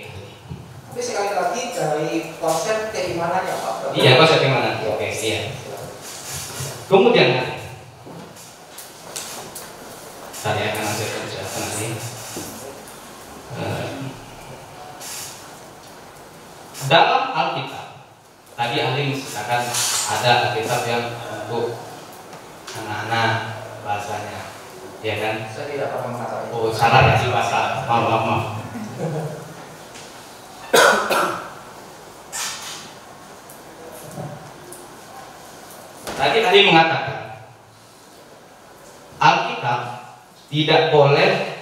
[SPEAKER 6] Tapi sekali lagi dari konsep keimanannya, Pak.
[SPEAKER 9] Iya, konsep keimanan. Oke, iya. Kemudian, saya akan lanjutkan nanti. Dalam Alkitab, tadi ahli misalkan ada Alkitab yang untuk anak-anak bahasanya, ya kan?
[SPEAKER 6] Saya tidak pernah mengatakan.
[SPEAKER 9] Oh, salah ya sih bahasa. Maaf. Tadi ahli mengatakan Alkitab tidak boleh.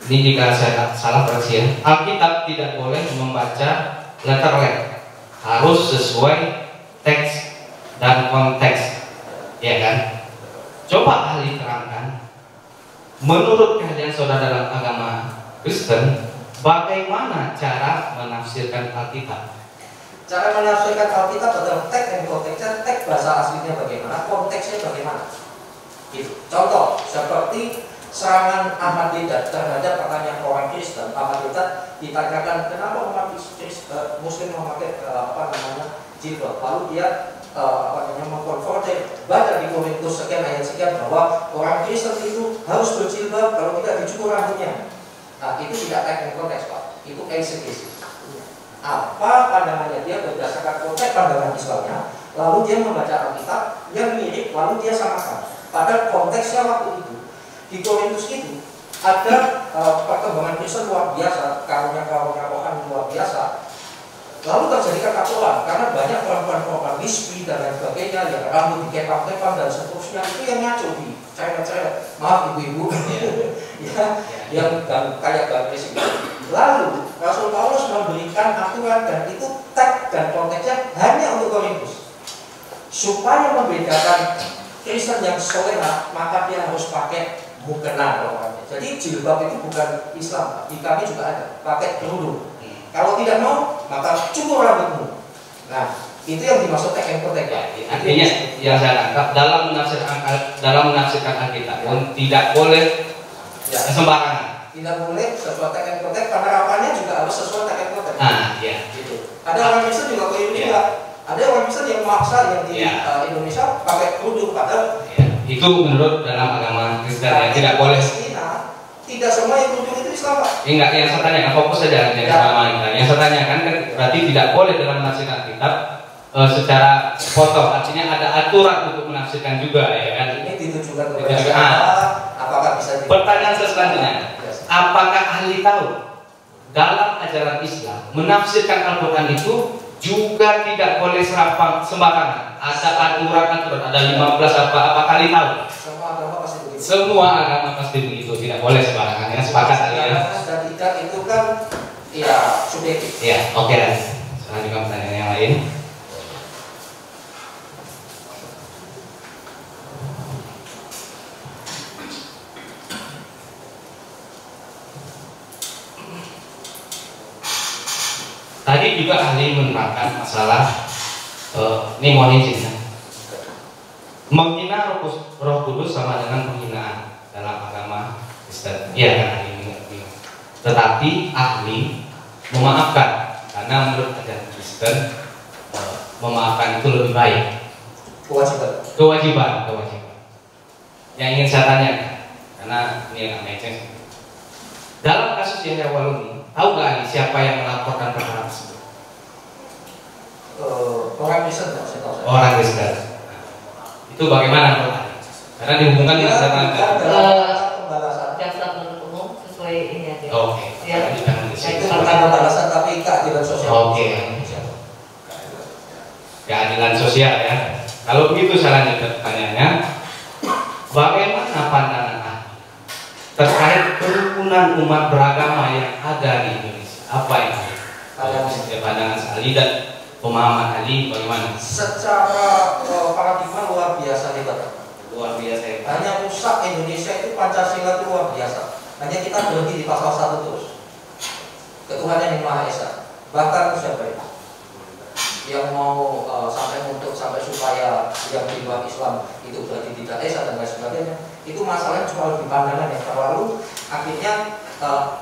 [SPEAKER 9] Ini jika saya salah koreksi ya. Alkitab tidak boleh membaca letterlet, harus sesuai teks dan konteks, ya kan? Coba ahli terangkan, menurut keahlian saudara dalam agama Kristen, bagaimana cara menafsirkan Alkitab?
[SPEAKER 6] Cara menafsirkan Alkitab adalah teks dan konteksnya, teks bahasa aslinya bagaimana, konteksnya bagaimana. Gitu. Contoh seperti serangan Ahmad Deedat terhadap pertanyaan orang Kristen. Ahmad Deedat ditanyakan kenapa umat Muslim memakai jilbab, lalu dia mengkonfrontir, baca di Korintus sekian ayat sekian bahwa orang Kristen itu harus berjilbab, kalau tidak dicukur rambutnya. Nah, itu tidak teks dan konteks, Pak. Itu eksegesis. Apa pandangannya dia berdasarkan konteks pandangan Islamnya, lalu dia membaca Alkitab yang mirip, lalu dia samakan. Pada konteksnya waktu itu di Korintus itu ada perkembangan Kristen luar biasa, karunia-karunia rohani luar biasa. Lalu terjadi kekacauan karena banyak perempuan-perempuan bispi dan lain sebagainya, yang rambut dikepang-kepang dan seterusnya, itu yang ngaco di cewek-cewek, maaf ibu-ibu, ya, yang kayak garis. Lalu Rasul Paulus memberikan aturan, dan itu teks dan konteksnya hanya untuk Korintus, supaya membedakan Kristen yang soleh, maka dia harus pakai mukena rohani. Jadi jilbab itu bukan Islam, di kami juga ada, pakai kerudung. Kalau tidak mau, maka cukur rambutmu. Nah, itu yang dimaksud teks and konteks.
[SPEAKER 9] Artinya yang saya tangkap dalam menafsirkan Alkitab pun tidak boleh sembarangan.
[SPEAKER 6] Tidak boleh sesuai teks and konteks, penerapannya juga harus sesuai teks and konteks.
[SPEAKER 9] Iya.
[SPEAKER 6] Gitu. Ada orang Kristen juga keliru juga. Ada orang Kristen yang maksa yang di Indonesia pakai kerudung, padahal
[SPEAKER 9] itu menurut dalam agama Kristen yang tidak boleh.
[SPEAKER 6] Tidak semua yang kerudung itu Islam, Pak.
[SPEAKER 9] Enggak, yang saya tanyakan fokus saja dengan agama kita. Yang saya tanyakan kan berarti tidak boleh dalam menafsirkan Alkitab secara potong. Artinya ada aturan untuk menafsirkan juga, ya kan?
[SPEAKER 6] Ini ditujukan kepada siapa? Apakah bisa?
[SPEAKER 9] Pertanyaan selanjutnya, apakah ahli tahu dalam ajaran Islam menafsirkan Al-Quran itu juga tidak boleh sembarangan? Ada aturan-aturan, ada 15 apa kali tahu?
[SPEAKER 6] Semua agama pasti begitu.
[SPEAKER 9] Semua agama pasti begitu, tidak boleh sembarangan ya, sepakat tadi ya.
[SPEAKER 6] Dan tidak itu kan ya subjektif.
[SPEAKER 9] Ya, oke. Selanjutnya pertanyaan yang lain. Tadi juga ahli menerangkan masalah ini mohon izin ya. Menghina Roh Kudus sama dengan penghinaan dalam agama Kristen. Iya kan ahli mengerti. Tetapi ahli memaafkan karena menurut ajaran Kristen memaafkan itu lebih baik. Kewajiban. Yang ingin saya tanyakan karena ini agak meceng. Dalam kasus Yahya Waluni, tahu nggak ahli siapa yang melaporkan perkara tersebut?
[SPEAKER 6] Orang Kristen nggak, saya tahu.
[SPEAKER 9] Orang Kristen. Itu bagaimana menurut ahli? Karena dihubungkan dengan
[SPEAKER 6] pembalasan.
[SPEAKER 2] Jaksa penuntut umum sesuai ini aja.
[SPEAKER 9] Oke.
[SPEAKER 2] Ya.
[SPEAKER 6] Itu bukan pembalasan tapi keadilan sosial.
[SPEAKER 9] Oke. Keadilan sosial ya. Kalau begitu saya lanjutkan pertanyaannya. Bagaimana pandangan ahli terkait kerukunan umat beragama yang ada di Indonesia? Apa yang pandangan ahli dan pemahaman ahli bagaimana?
[SPEAKER 6] Secara paradigma luar biasa hebat.
[SPEAKER 9] Luar biasa hebat.
[SPEAKER 6] Hanya rusak Indonesia itu Pancasila itu luar biasa. Hanya kita berhenti di pasal 1 terus. Ketuhanan yang Maha Esa. Bahkan siapa itu? Yang mau sampai supaya yang di luar Islam itu berarti tidak Esa dan lain sebagainya. Itu masalahnya cuma lebih pandangan yang terlalu. Akhirnya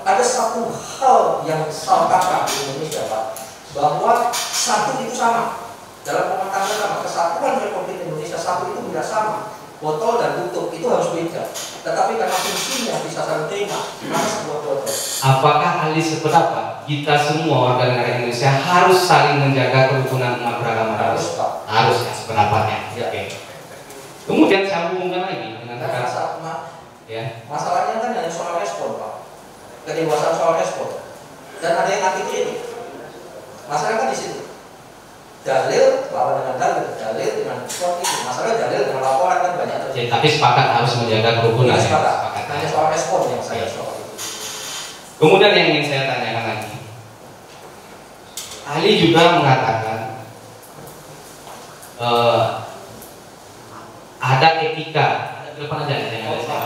[SPEAKER 6] ada satu hal yang salah di Indonesia, Pak, bahwa satu itu sama dalam pematangan sama. Kesatuan Republik Indonesia satu itu tidak sama. Botol dan tutup itu harus beda. Tetapi karena fungsinya bisa saling terima, maka sebuah botol.
[SPEAKER 9] Apakah ahli sependapat kita semua warga negara Indonesia harus saling menjaga kerukunan umat beragama?
[SPEAKER 6] Harus, Pak.
[SPEAKER 9] Harus ya sependapatnya.
[SPEAKER 6] Ya.
[SPEAKER 9] Oke. Kemudian saya hubungkan lagi dengan ya.
[SPEAKER 6] Masalahnya kan hanya soal respon, Pak. Kedewasaan soal respon. Dan ada yang anti kritik. Masalah kan di situ. Dalil lawan dengan dalil dengan seperti itu. Masalah dalil dengan laporan kan banyak terjadi.
[SPEAKER 9] Tapi sepakat harus menjaga kerukunan.
[SPEAKER 6] Ya, sepakat.
[SPEAKER 9] Sepakat.
[SPEAKER 6] Hanya soal respon yang saya soal itu.
[SPEAKER 9] Kemudian yang ingin saya tanyakan lagi, ahli juga mengatakan ada etika. Ada telepon aja yang ada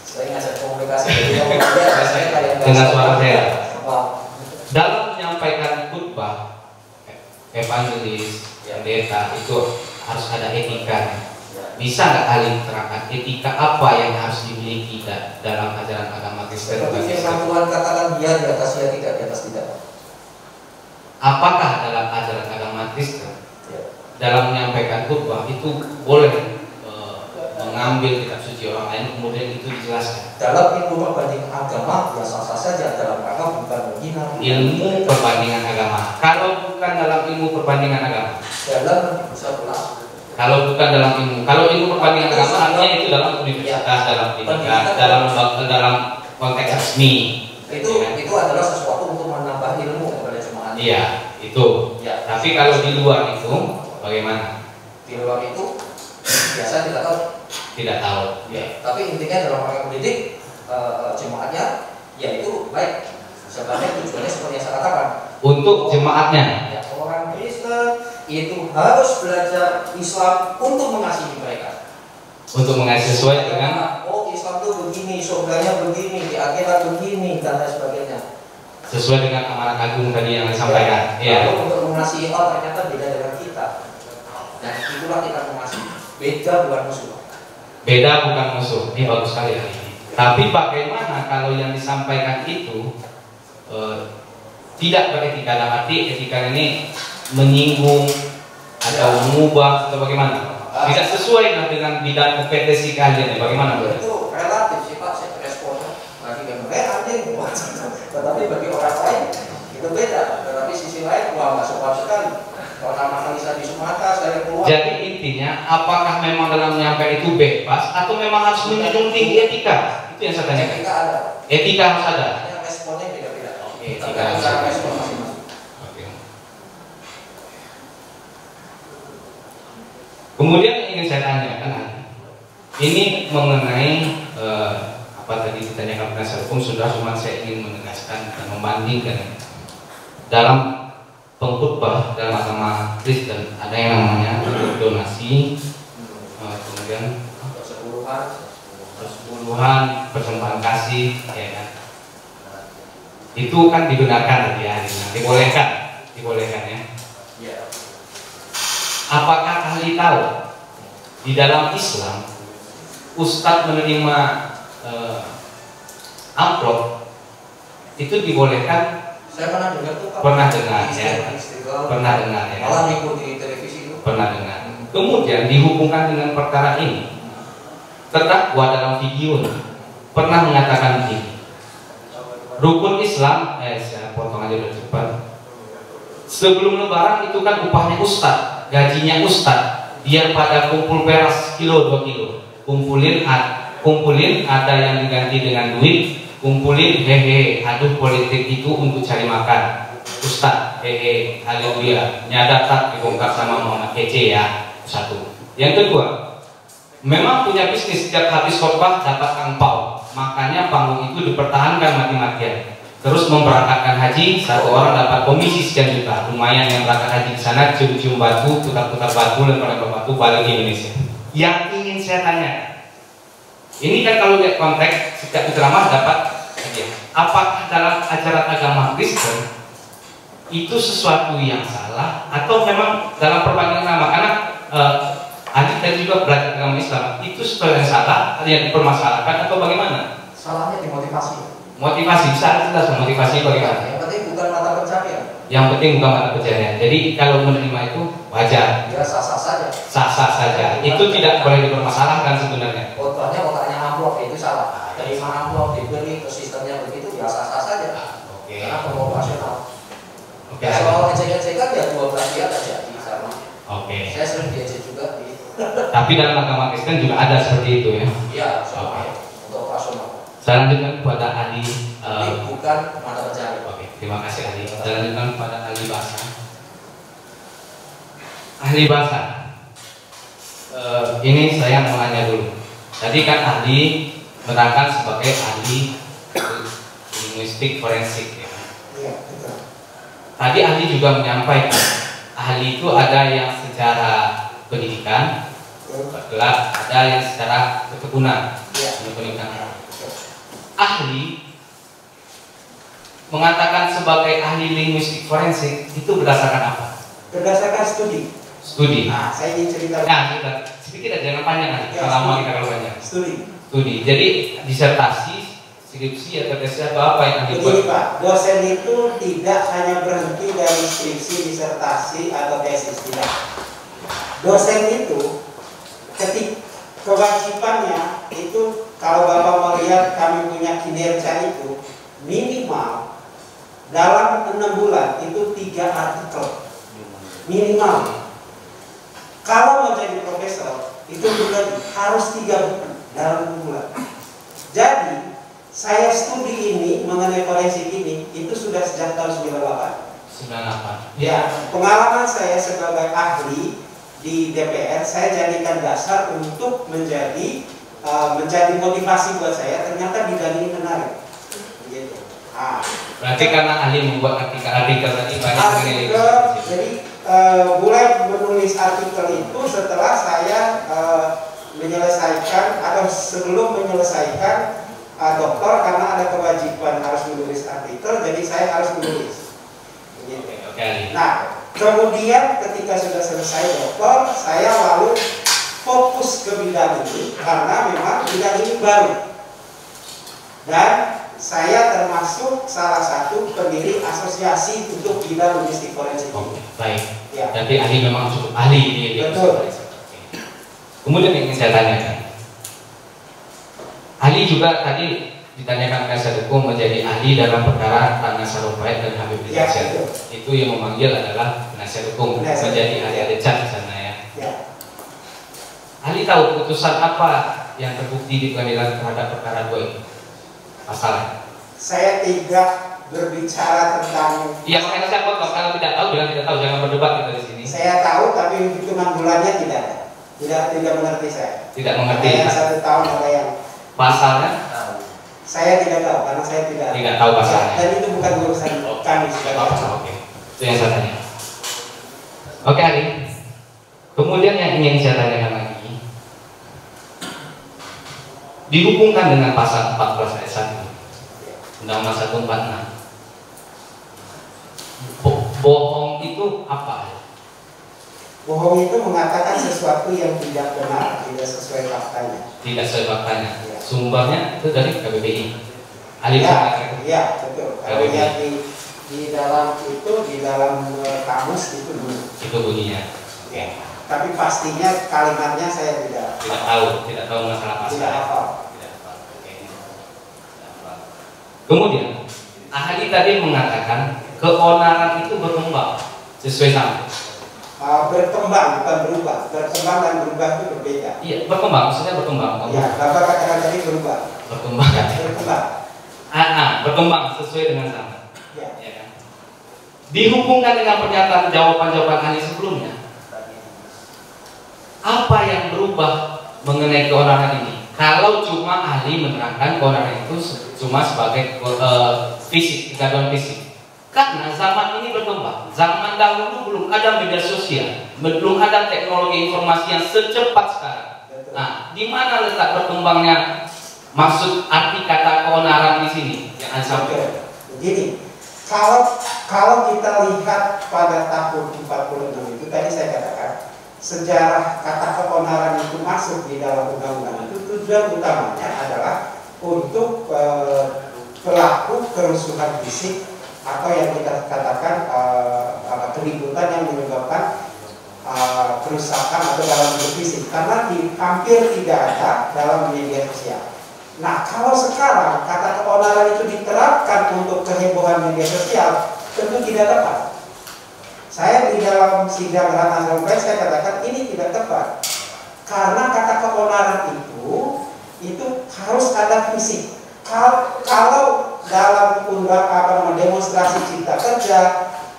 [SPEAKER 6] saya ngajak komunikasi
[SPEAKER 9] dengan suara saya. Dalam menyampaikan khutbah evangelis, pendeta itu harus ada etika. Bisa nggak ahli terangkan etika apa yang harus dimiliki dalam ajaran agama Kristen?
[SPEAKER 6] Seperti firman Tuhan katakan dia di atas ya tidak, di atas tidak.
[SPEAKER 9] Apakah dalam ajaran agama Kristen dalam menyampaikan khutbah itu boleh mengambil kitab suci orang lain kemudian itu dijelaskan?
[SPEAKER 6] Dalam ilmu perbandingan agama ya sah-sah saja, dalam rangka bukan menghina.
[SPEAKER 9] Ilmu perbandingan agama. Kalau bukan dalam ilmu perbandingan agama.
[SPEAKER 6] Dalam bisa pulang.
[SPEAKER 9] Kalau bukan dalam ilmu, kalau ilmu perbandingan agama artinya itu dalam universitas, dalam pendidikan, dalam konteks resmi.
[SPEAKER 6] Itu adalah sesuatu untuk menambah ilmu kepada jemaat.
[SPEAKER 9] Iya, itu.
[SPEAKER 6] Ya.
[SPEAKER 9] Tapi kalau di luar itu bagaimana?
[SPEAKER 6] Di luar itu biasa tidak tahu.
[SPEAKER 9] Tidak tahu.
[SPEAKER 6] Ya. Tapi intinya dalam rangka mendidik jemaatnya, yaitu baik. Sebenarnya tujuannya seperti yang saya katakan.
[SPEAKER 9] Untuk jemaatnya.
[SPEAKER 6] Ya, orang Kristen itu harus belajar Islam untuk mengasihi mereka.
[SPEAKER 9] Untuk mengasihi sesuai dengan
[SPEAKER 6] Islam itu begini, surganya begini, di akhirat begini dan lain sebagainya.
[SPEAKER 9] Sesuai dengan amanat agung tadi yang disampaikan. Iya.
[SPEAKER 6] Lalu untuk mengasihi ternyata beda dengan kita. Dan itulah kita mengasihi. Beda bukan musuh.
[SPEAKER 9] Beda bukan musuh. Ini bagus sekali ya. Tapi bagaimana kalau yang disampaikan itu tidak beretika, dalam arti etika ini menyinggung atau mengubah atau bagaimana? Tidak sesuai dengan bidang kompetensi kalian, bagaimana?
[SPEAKER 6] Itu relatif sih Pak, saya responnya bagi mereka anjing, tetapi bagi orang lain itu beda. Tetapi sisi lain, wah nggak sopan sekali. Pertama kali saya di Sumatera, saya keluar.
[SPEAKER 9] Jadi intinya, apakah memang dalam menyampaikan itu bebas atau memang harus menjunjung tinggi etika? Itu yang saya tanyakan.
[SPEAKER 6] Etika ada.
[SPEAKER 9] Etika harus ada.
[SPEAKER 6] Responnya beda-beda.
[SPEAKER 9] Etika harus ada.
[SPEAKER 6] Respon masing-masing.
[SPEAKER 9] Oke. Kemudian yang ingin saya tanyakan, ini mengenai apa tadi ditanyakan penasihat hukum sudah, cuma saya ingin menegaskan dan membandingkan dalam pengkhutbah dalam agama Kristen ada yang namanya donasi, kemudian persepuluhan, persembahan kasih, ya kan? Itu kan digunakan tadi ya, dibolehkan ya. Apakah ahli tahu di dalam Islam Ustadz menerima amplop itu dibolehkan?
[SPEAKER 6] Saya pernah dengar tuh.
[SPEAKER 9] Pernah dengar ya. Pernah dengar ya.
[SPEAKER 6] Malah mengikuti televisi itu.
[SPEAKER 9] Pernah dengar. Kemudian dihubungkan dengan perkara ini, terdakwa dalam video pernah mengatakan begini, rukun Islam, saya potong aja udah cepat. Sebelum lebaran itu kan upahnya ustadz, gajinya ustadz, biar pada kumpul beras kilo 2 kilo, kumpulin ada yang diganti dengan duit, kumpulin hehe, aduh politik itu untuk cari makan. Ustadz, hehe, haleluya, nyadar tak dibongkar sama Muhammad kece ya. Satu. Yang kedua, memang punya bisnis, setiap habis khotbah dapat angpau, makanya panggung itu dipertahankan mati-matian. Terus memberangkatkan haji, satu orang dapat komisi sekian juta. Lumayan yang berangkat haji di sana, cium-cium batu, putar-putar batu, lempar batu, balik ke Indonesia. Yang ingin saya tanya, ini kan kalau lihat konteks, setiap ceramah dapat hadiah. Apakah dalam ajaran agama Kristen itu sesuatu yang salah, atau memang dalam perbandingan nama? Karena Andi tadi juga belajar agama Islam, itu sesuatu yang salah, ada yang dipermasalahkan atau bagaimana?
[SPEAKER 6] Salahnya di motivasi.
[SPEAKER 9] Motivasi, bisa jelas motivasi bagaimana?
[SPEAKER 6] Yang penting bukan mata pencarian.
[SPEAKER 9] Yang penting bukan mata pencarian. Jadi kalau menerima itu wajar.
[SPEAKER 6] Ya sah-sah saja.
[SPEAKER 9] Sah-sah saja. Itu tidak boleh dipermasalahkan sebenarnya.
[SPEAKER 6] Contohnya kotaknya amplop itu salah. Terima amplop diberi ke sistemnya begitu, ya sah-sah saja.
[SPEAKER 9] Oke.
[SPEAKER 6] Karena proporsional.
[SPEAKER 9] Oke.
[SPEAKER 6] Ya soal ejek-ejekan ya 12 dia tak jadi sama.
[SPEAKER 9] Oke.
[SPEAKER 6] Saya sering diejek juga di.
[SPEAKER 9] Tapi dalam agama Kristen juga ada seperti itu ya.
[SPEAKER 6] Iya, sama. Untuk operasional.
[SPEAKER 9] Saya lanjutkan kepada ahli.
[SPEAKER 6] Bukan mata pencarian.
[SPEAKER 9] Oke, terima kasih ahli. Saya lanjutkan kepada ahli bahasa. Ahli bahasa. Ini saya mau nanya dulu. Tadi kan ahli menerangkan sebagai ahli linguistik forensik ya.
[SPEAKER 5] Iya, betul.
[SPEAKER 9] Tadi ahli juga menyampaikan ahli itu ada yang secara pendidikan, gelar, ada yang secara ketegunan, pendidikan. Ahli mengatakan sebagai ahli linguistik forensik itu berdasarkan apa?
[SPEAKER 5] Berdasarkan studi.
[SPEAKER 9] Studi.
[SPEAKER 5] Nah, saya ingin cerita.
[SPEAKER 9] Nah, sedikit aja, jangan panjang nanti.
[SPEAKER 5] Ya,
[SPEAKER 9] Lama kita kalau panjang.
[SPEAKER 5] Studi.
[SPEAKER 9] Studi. Jadi disertasi, skripsi atau tesis atau apa yang ahli buat?
[SPEAKER 5] Begini Pak, dosen itu tidak hanya berhenti dari skripsi, disertasi atau tesis, tidak. Dosen itu kewajibannya itu, kalau Bapak melihat kami punya kinerja itu minimal dalam 6 bulan itu 3 artikel minimal. Kalau mau jadi profesor itu juga harus 3 buku dalam 6 bulan. Jadi saya studi ini mengenai forensik ini itu sudah sejak tahun 98.
[SPEAKER 9] 98.
[SPEAKER 5] Ya, pengalaman saya sebagai ahli di DPR saya jadikan dasar untuk menjadi motivasi buat saya. Ternyata bidang ini menarik. Gitu.
[SPEAKER 9] Berarti karena ahli membuat artikel tadi banyak
[SPEAKER 5] artikel, jadi mulai menulis artikel itu setelah saya menyelesaikan atau sebelum menyelesaikan doktor, karena ada kewajiban harus menulis artikel, jadi saya harus menulis. Gitu. Nah, kemudian ketika sudah selesai doktor, saya lalu fokus ke bidang ini karena memang bidang ini baru. Dan saya termasuk salah satu pendiri asosiasi untuk bidang linguistik forensik.
[SPEAKER 9] Baik.
[SPEAKER 5] Ya.
[SPEAKER 9] Jadi ahli memang cukup ahli ini.
[SPEAKER 5] Betul.
[SPEAKER 9] Kemudian yang ingin saya tanyakan, ahli juga tadi ditanyakan penasihat hukum menjadi ahli dalam perkara Ratna Sarumpait dan Habib Rizik Syihab. Itu yang memanggil adalah penasihat hukum, menjadi ahli adecat di sana ya.
[SPEAKER 5] Ya.
[SPEAKER 9] Ahli tahu putusan apa yang terbukti di pengadilan terhadap perkara 2 ini? Masalah.
[SPEAKER 5] Saya tidak berbicara tentang.
[SPEAKER 9] Iya, makanya saya potong. Kalau tidak tahu, bilang tidak tahu. Jangan berdebat kita di sini.
[SPEAKER 5] Saya tahu, tapi hitungan bulannya tidak ada. Tidak mengerti saya.
[SPEAKER 9] Tidak mengerti.
[SPEAKER 5] Ada yang 1 tahun, ada yang
[SPEAKER 9] Pasalnya?
[SPEAKER 5] saya tidak tahu karena saya tidak
[SPEAKER 9] tahu pasalnya.
[SPEAKER 5] Dan itu bukan urusan kami sebagai
[SPEAKER 9] Oke. Itu yang saya tanya. Oke, Ali. Kemudian yang ingin saya tanyakan lagi, dihubungkan dengan pasal 14 ayat 1 Undang-Undang 146. Bohong itu apa?
[SPEAKER 5] Bohong itu mengatakan sesuatu yang tidak benar, tidak sesuai faktanya.
[SPEAKER 9] Tidak sesuai faktanya.
[SPEAKER 5] Ya.
[SPEAKER 9] Sumbernya itu dari KBBI. Ali
[SPEAKER 5] Iya, betul. Kalau lihat di dalam itu, di dalam kamus itu dulu.
[SPEAKER 9] Itu bunyinya.
[SPEAKER 5] Ya. Tapi pastinya kalimatnya saya tidak
[SPEAKER 9] tahu masalah pasal.
[SPEAKER 5] Tidak hafal.
[SPEAKER 9] Oke. Kemudian ahli tadi mengatakan keonaran itu berkembang sesuai sama.
[SPEAKER 5] Berkembang bukan berubah. Berkembang dan berubah itu berbeda.
[SPEAKER 9] Iya, berkembang, maksudnya berkembang.
[SPEAKER 5] Ya, Bapak katakan tadi berubah.
[SPEAKER 9] Berkembang.
[SPEAKER 5] Berkembang.
[SPEAKER 9] Berkembang sesuai dengan sama.
[SPEAKER 5] Ya.
[SPEAKER 9] Ya kan? Dihubungkan dengan pernyataan jawaban ahli sebelumnya. Apa yang berubah mengenai keonaran ini? Kalau cuma ahli menerangkan keonaran itu cuma sebagai fisik, kegaduhan fisik. Karena zaman ini berkembang. Zaman dahulu belum ada media sosial, belum ada teknologi informasi yang secepat sekarang. Nah, di mana letak berkembangnya maksud arti kata keonaran di sini? Jangan sampai.
[SPEAKER 5] Begini, kalau kita lihat pada tahun 46 itu tadi saya katakan sejarah kata keonaran itu masuk di dalam undang-undang itu tujuan utamanya adalah untuk pelaku kerusuhan fisik atau yang kita katakan keributan yang menyebabkan kerusakan atau dalam bentuk fisik, karena hampir tidak ada dalam media sosial. Nah, kalau sekarang kata keonaran itu diterapkan untuk kehebohan media sosial, tentu tidak tepat. Saya di dalam sidang Ratna Sarumpait saya katakan ini tidak tepat, karena kata keonaran itu harus ada fisik. Kalau dalam demonstrasi cipta kerja,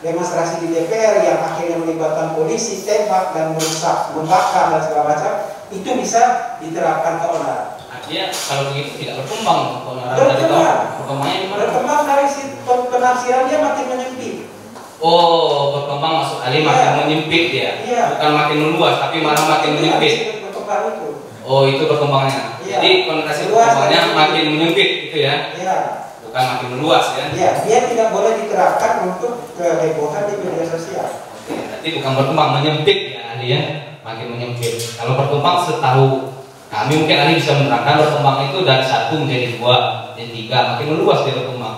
[SPEAKER 5] demonstrasi di DPR yang akhirnya melibatkan polisi, tembak dan merusak, membakar dan segala macam, itu bisa diterapkan keonaran.
[SPEAKER 9] Artinya kalau begitu tidak berkembang keonaran
[SPEAKER 5] dari tahun.
[SPEAKER 9] Berkembangnya gimana?
[SPEAKER 5] Berkembang dari penafsirannya makin menyempit.
[SPEAKER 9] Oh, berkembang masuk ahli makin menyempit ya?
[SPEAKER 5] Iya.
[SPEAKER 9] Bukan makin meluas, tapi malah makin menyempit.
[SPEAKER 5] Berkembang itu.
[SPEAKER 9] Oh, itu berkembangnya.
[SPEAKER 5] Iya.
[SPEAKER 9] Jadi konotasi berkembangnya makin menyempit gitu ya?
[SPEAKER 5] Iya.
[SPEAKER 9] Bukan makin meluas ya?
[SPEAKER 5] Iya, dia tidak boleh diterapkan untuk kehebohan di media sosial.
[SPEAKER 9] Oke, berarti bukan berkembang, menyempit ya ahli ya? Makin menyempit. Kalau berkembang setahu kami mungkin ahli bisa menerangkan berkembang itu dari 1 menjadi 2, menjadi 3, makin meluas dia berkembang.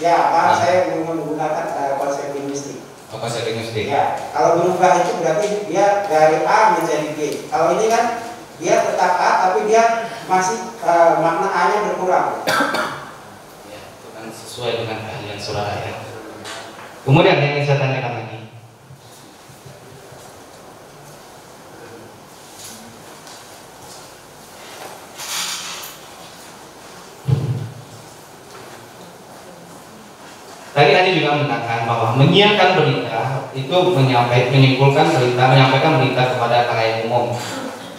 [SPEAKER 5] Ya, saya menggunakan konsep linguistik.
[SPEAKER 9] Oh, konsep linguistik.
[SPEAKER 5] Ya, kalau berubah itu berarti dia dari A menjadi B. Kalau ini kan dia tetap A, tapi dia masih makna A-nya berkurang.
[SPEAKER 9] Ya, itu kan sesuai dengan keahlian saudara ya. Kemudian yang ingin saya tanyakan lagi. Tadi Adi juga menekankan bahwa menyiarkan berita itu menyampaikan berita kepada khalayak umum.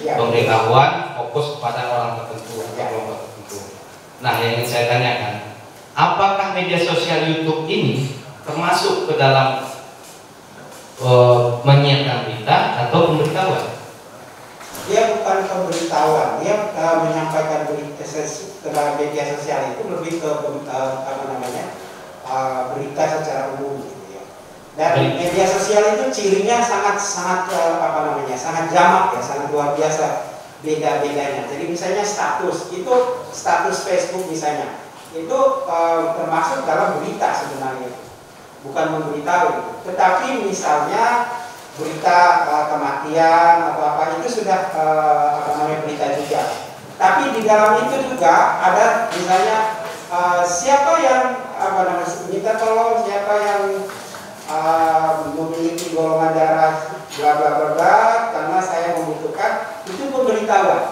[SPEAKER 5] Ya.
[SPEAKER 9] Pemberitahuan fokus kepada orang tertentu atau kelompok tertentu. Nah, yang ingin saya tanyakan, apakah media sosial YouTube ini termasuk ke dalam menyiarkan berita atau pemberitahuan?
[SPEAKER 5] Dia bukan pemberitahuan, dia menyampaikan berita dalam media sosial itu lebih ke berita secara umum gitu ya. Dan media sosial itu cirinya sangat jamak ya, sangat luar biasa beda-bedanya. Jadi misalnya status Facebook misalnya itu termasuk dalam berita sebenarnya, bukan memberitahu. Tetapi misalnya berita kematian atau apa itu sudah berita juga. Tapi di dalam itu juga ada misalnya siapa yang minta tolong, siapa yang memiliki golongan darah bla bla bla bla karena saya membutuhkan, itu pemberitahuan.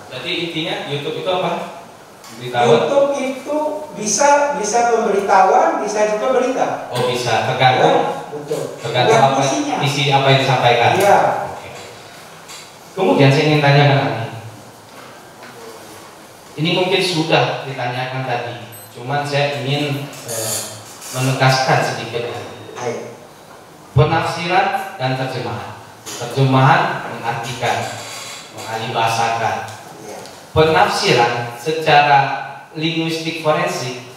[SPEAKER 9] Berarti intinya YouTube itu apa? Beritahuan?
[SPEAKER 5] YouTube itu bisa pemberitahuan, bisa juga berita.
[SPEAKER 9] Oh, bisa, tergantung.
[SPEAKER 5] Ya, betul.
[SPEAKER 9] Tergantung apa isi apa yang disampaikan.
[SPEAKER 5] Iya.
[SPEAKER 9] Kemudian saya ingin tanyakan ahli. Ini mungkin sudah ditanyakan tadi, cuman saya ingin menegaskan sedikit. Penafsiran dan terjemahan. Terjemahan mengartikan, mengalihbahasakan. Penafsiran secara linguistik forensik,